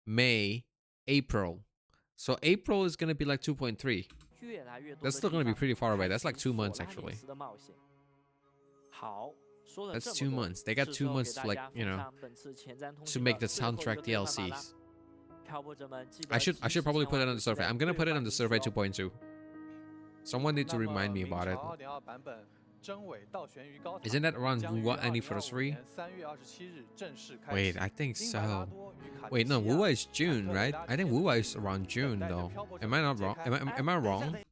May, April. So April is gonna be like 2.3. 越来越多 That's 的 still 地 gonna be 方 pretty far away. 开 That's like 启 2 索 months 拉里 actually. 斯的冒险。好，说了 That's 这 2么多， months. They got 是 2 时候给 months 大 to like, 家 you 奉 know, 上本次前瞻通 to 讯 make 的 the 最后一个 soundtrack 兑换码啦 DLCs. 挑拨者们记得 I should 及时 probably 前 put it 往 on 游 the 戏 survey. 的 I'm gonna 兑 put it 换 on the 指 survey 标。 2.2. Someone need to 那么 remind me 明 about 朝 it. 2.2版本真伪倒悬于高塔 Isn't that around 将于 Wuwa 2025 anniversary? 年3月27日正式开 Wait, 启 I think 英白拉 so. 多与卡 Wait, 地 no, 西亚 Wuwa is 坦 June, 克雷 right? 拉 I think 之间 Wuwa 的 is 旅程 around 等 June 待着 though. 漂泊者 Am 们 I 的 not 揭 wrong? 开 Am I wrong?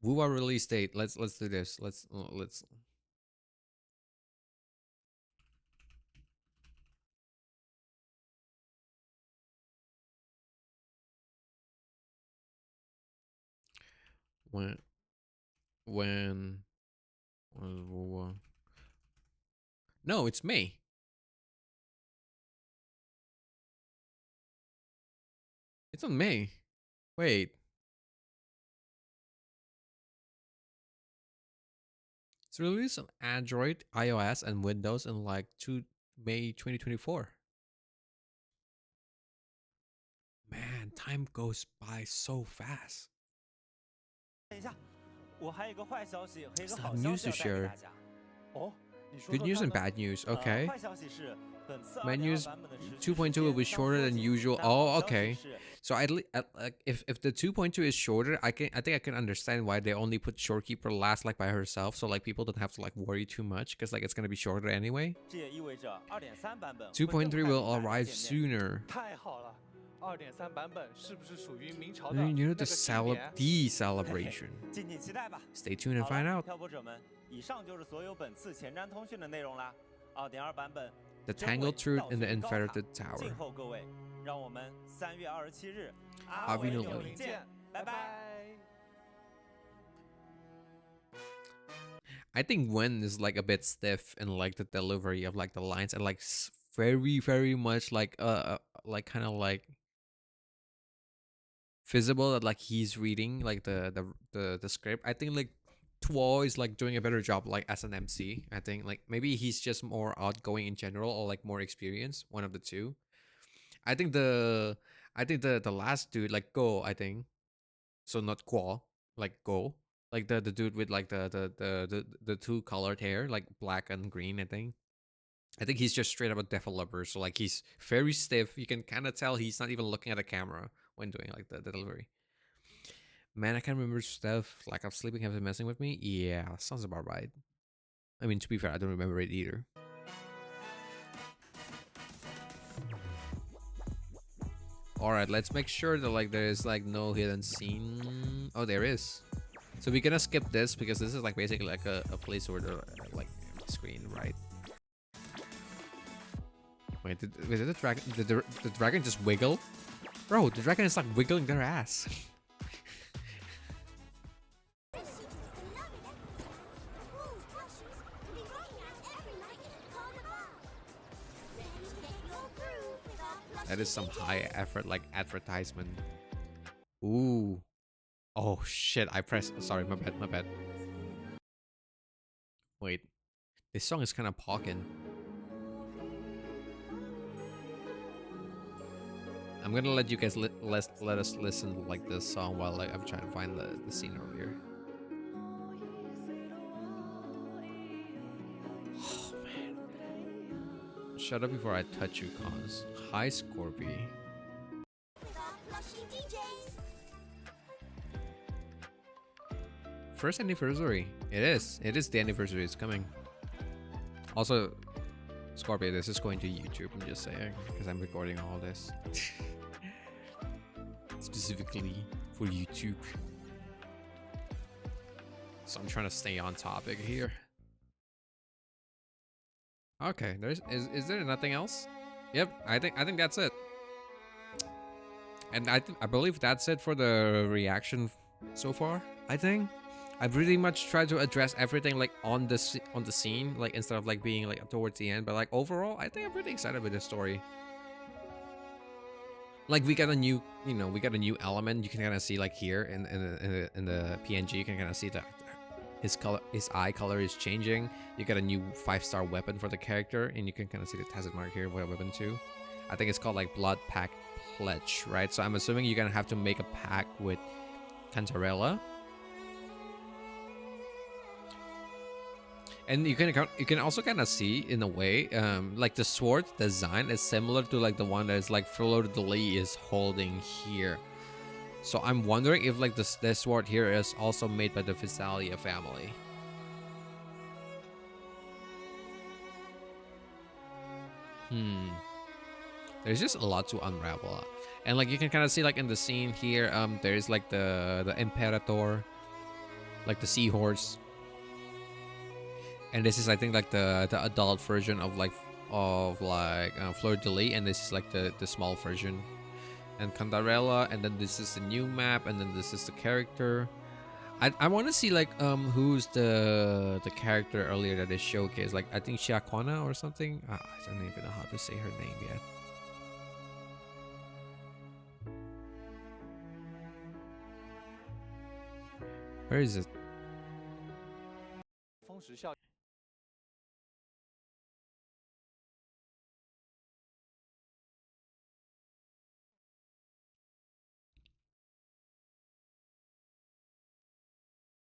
Wuwa release date. Let's do this. Let's. When when was Wuwa? No, it's May. It's on May. Wait. It's released on Android, iOS, and Windows in like May 2024. Man, time goes by so fast. 等一下，我还有一个坏消息和一个 It's 好 not 消 news 息 to 要带给 share. 大家。哦，你说 Good 说 news 看 and 呢？ bad news. Okay. 坏消息是，本次 Bad 2.2 news 版本的持续 2.2 will be shorter than usual. Oh, okay. So if the 2.2 is shorter, I think I can understand why they only put Shorekeeper last like by herself, so like people don't have to like worry too much because like it's gonna be shorter anyway. 这也意味着2.3版本 2.3 will arrive sooner. 太好了，2.3版本是不是属于明朝的 You 那 know 个 the 纪年？ celebration. 敬请期待吧。 Stay tuned and 好 find 了， out. 漂泊者们，以上就是所有本次前瞻通讯的内容啦。2.2版本 The 真伪 Tangled Truth 倒 in the 悬于高塔 Inferited Tower. 静候各位，让我们3月27日阿维维纽纽林见，拜拜。 I think Wen is like a bit stiff in like the delivery of like the lines and like very much like kind of like visible that like he's reading like the script. I think like Tuo is like doing a better job like as an MC. I think like maybe he's just more outgoing in general or like more experienced, one of the two. I think the last dude like Go, I think. So not Guo, like Go. Like the dude with like the two colored hair, like black and green, I think. I think he's just straight up a developer, so like he's very stiff. You can kind of tell he's not even looking at the camera when doing like the delivery. Man, I can't remember stuff. Like I'm sleeping, have been messing with me. Yeah, sounds about right. I mean, to be fair, I don't remember it either. All right, let's make sure that like there is like no hidden scene. Oh, there is. So we're gonna skip this because this is like basically like a placeholder like screen, right? Wait, did the dragon? Did the dragon just wiggle? Bro, the dragon is like wiggling their ass. That is some high effort like advertisement. Ooh. Oh shit, I pressed. Sorry, my bad. Wait. This song is kind of pogging. I'm gonna let you guys let us listen to like this song while like I'm trying to find the scene earlier. Oh man. Shut up before I touch you, cons. Hi, Scorpy. First anniversary. It is. It is the anniversary. It's coming. Also, Scorpio, this is going to YouTube. I'm just saying because I'm recording all this specifically for YouTube. So I'm trying to stay on topic here. Okay, is there nothing else? Yep, I think that's it. And I believe that's it for the reaction so far. I think I pretty much try to address everything like on the scene, like instead of like being like towards the end. But like overall, I think I'm pretty excited with this story. Like we got a new, we got a new element. You can kind of see like here in the PNG, you can kind of see that his eye color is changing. You got a new 5-star weapon for the character, and you can kind of see the tacit mark here for a weapon too. I think it's called like Blood Pact Pledge, right? So I'm assuming you're gonna have to make a pact with Cantarella. And you can also kind of see in a way, like the sword design is similar to like the one that is like Fleur de Lis is holding here. So I'm wondering if like this sword here is also made by the Visalia family. There's just a lot to unravel, and like you can kind of see like in the scene here, there's like the Imperator, like the seahorse. And this is, I think, like the adult version of Fleur de Lis, and this is like the small version. And Cantarella, and then this is the new map, and then this is the character. I want to see like who's the character earlier that they showcased. Like I think Shiakwana or something. I don't even know how to say her name yet. Where is it?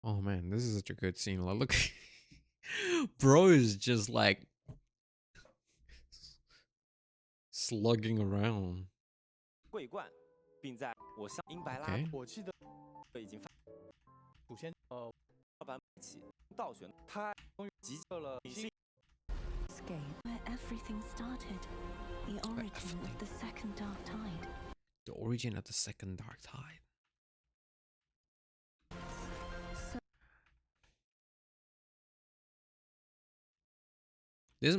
Oh man, this is such a good scene. Look, bro is just like slugging around. Okay. 我记得已经发祖先倒悬，他终于集结了 Escape where everything started. The origin of the second dark tide. The origin of the second dark tide. This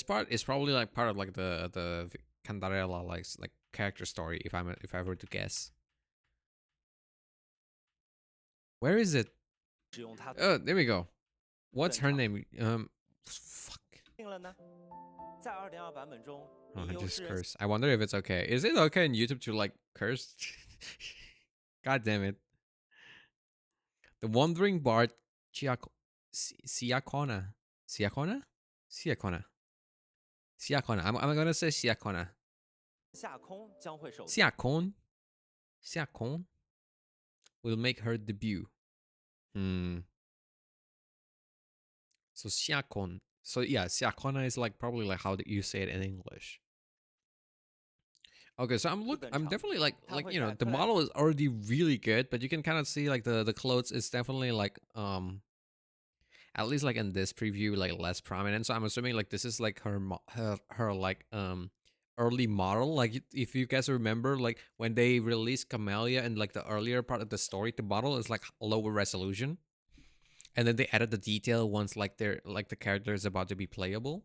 part is probably like part of like the Cantarella like character story, if I were to guess. Where is it? Oh, there we go. What's her name? Fuck. Oh, I just cursed. I wonder if it's okay. Is it okay in YouTube to like curse? God damn it. The Wandering Bard Siakona. Siakona? Siakona. Siakona. I'm gonna say Siakona. Siakon. Siakon will make her debut. So Siakon. So yeah, Siakona is like probably like how you say it in English. Okay, so I'm definitely like the model is already really good, but you can kind of see like the clothes is definitely like at least like in this preview like less prominent. So I'm assuming like this is like her like early model. Like if you guys remember, like when they released Camellia and like the earlier part of the story, the model is like lower resolution, and then they added the detail once like the character is about to be playable.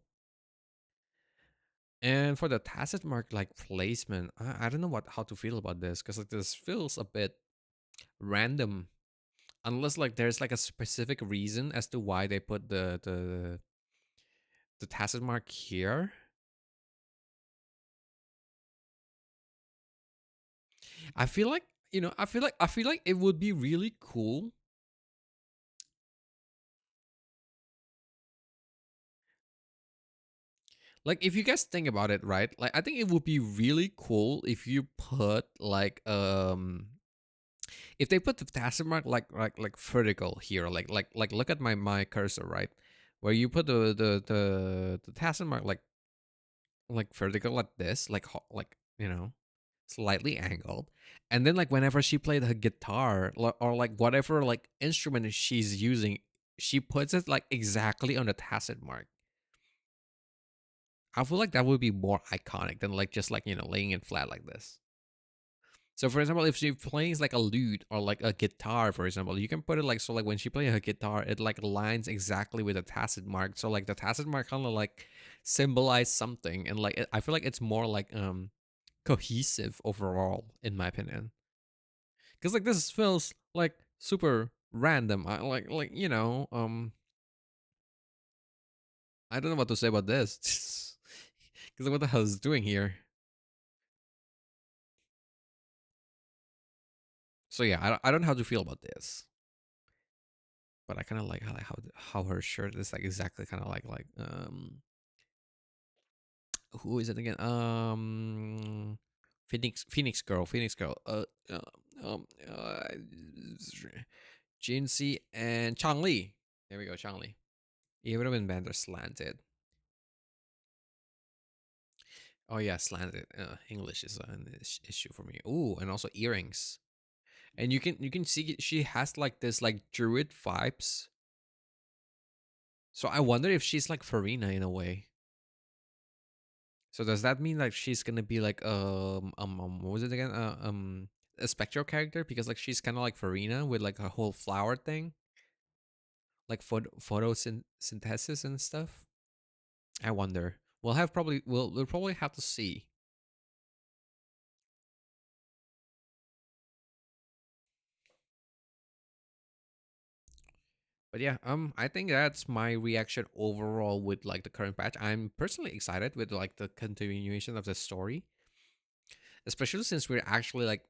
And for the tacit mark like placement, I don't know how to feel about this, because like this feels a bit random, unless like there's like a specific reason as to why they put the tacit mark here. I feel like it would be really cool. Like if you guys think about it, right? Like I think it would be really cool if you put like if they put the tacit mark like vertical here, like look at my cursor, right? Where you put the tacit mark like vertical like this, like slightly angled, and then like whenever she played her guitar or like whatever like instrument she's using, she puts it like exactly on the tacit mark. I feel like that would be more iconic than like just like laying it flat like this. So for example, if she plays like a lute or like a guitar, for example, you can put it like so like when she plays her guitar, it like aligns exactly with the tacit mark. So like the tacit mark kind of like symbolize something, and like I feel like it's more like cohesive overall, in my opinion. Because like this feels like super random. I like I don't know what to say about this. Because what the hell is it doing here? So yeah, I don't know how to feel about this, but I kind of like how her shirt is like exactly kind of like who is it again? Phoenix Girl. Um, uh, Jinxie and Changli. There we go, Changli. It would have been better slanted. Oh yeah, slanted. English is an issue for me. Ooh, and also earrings. And you can see she has like this like druid vibes. So I wonder if she's like Farina in a way. So does that mean like she's gonna be like what was it again? A spectral character because like she's kind of like Farina with like a whole flower thing, like photosynthesis and stuff. I wonder. We'll probably have to see. But yeah, I think that's my reaction overall with like the current patch. I'm personally excited with like the continuation of the story, especially since we're actually like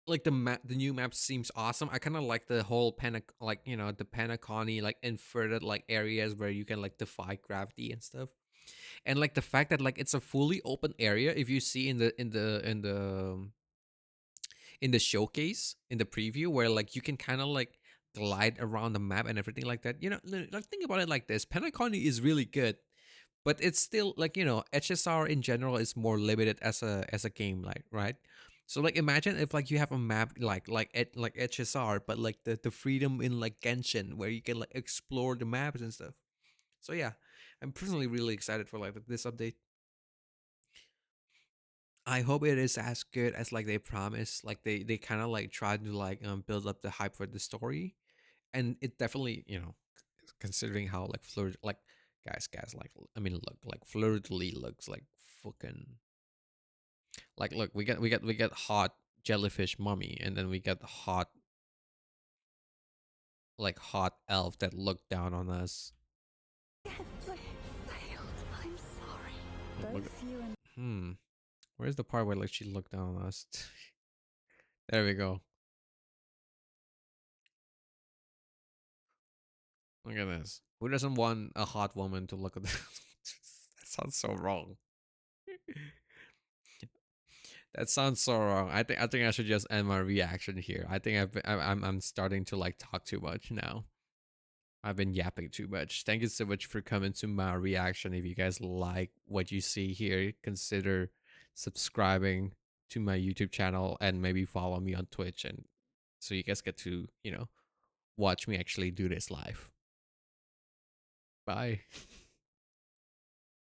the new map seems awesome. I kind of like the whole like the Panaconi like inverted like areas where you can like defy gravity and stuff, and like the fact that like it's a fully open area. If you see in the showcase in the preview where like you can kind of like glide around the map and everything like that. Like think about it like this: Panaconi is really good, but it's still like HSR in general is more limited as a game, like, right? So like imagine if like you have a map like HSR, but like the freedom in like Genshin where you can like explore the maps and stuff. So yeah, I'm personally really excited for like this update. I hope it is as good as like they promised. Like they kind of like tried to like build up the hype for the story, and it definitely considering how like flirt like guys like I mean look like flirtily looks like fucking like look we get hot jellyfish mummy, and then we get the hot elf that looked down on us. I'm sorry. Look, Both you and where's the part where like she looked down on us? There we go. Look at this. Who doesn't want a hot woman to look at this? That sounds so wrong. That sounds so wrong. I think I should just end my reaction here. I think I'm starting to like talk too much now. I've been yapping too much. Thank you so much for coming to my reaction. If you guys like what you see here, consider subscribing to my YouTube channel and maybe follow me on Twitch, and so you guys get to watch me actually do this live. Bye.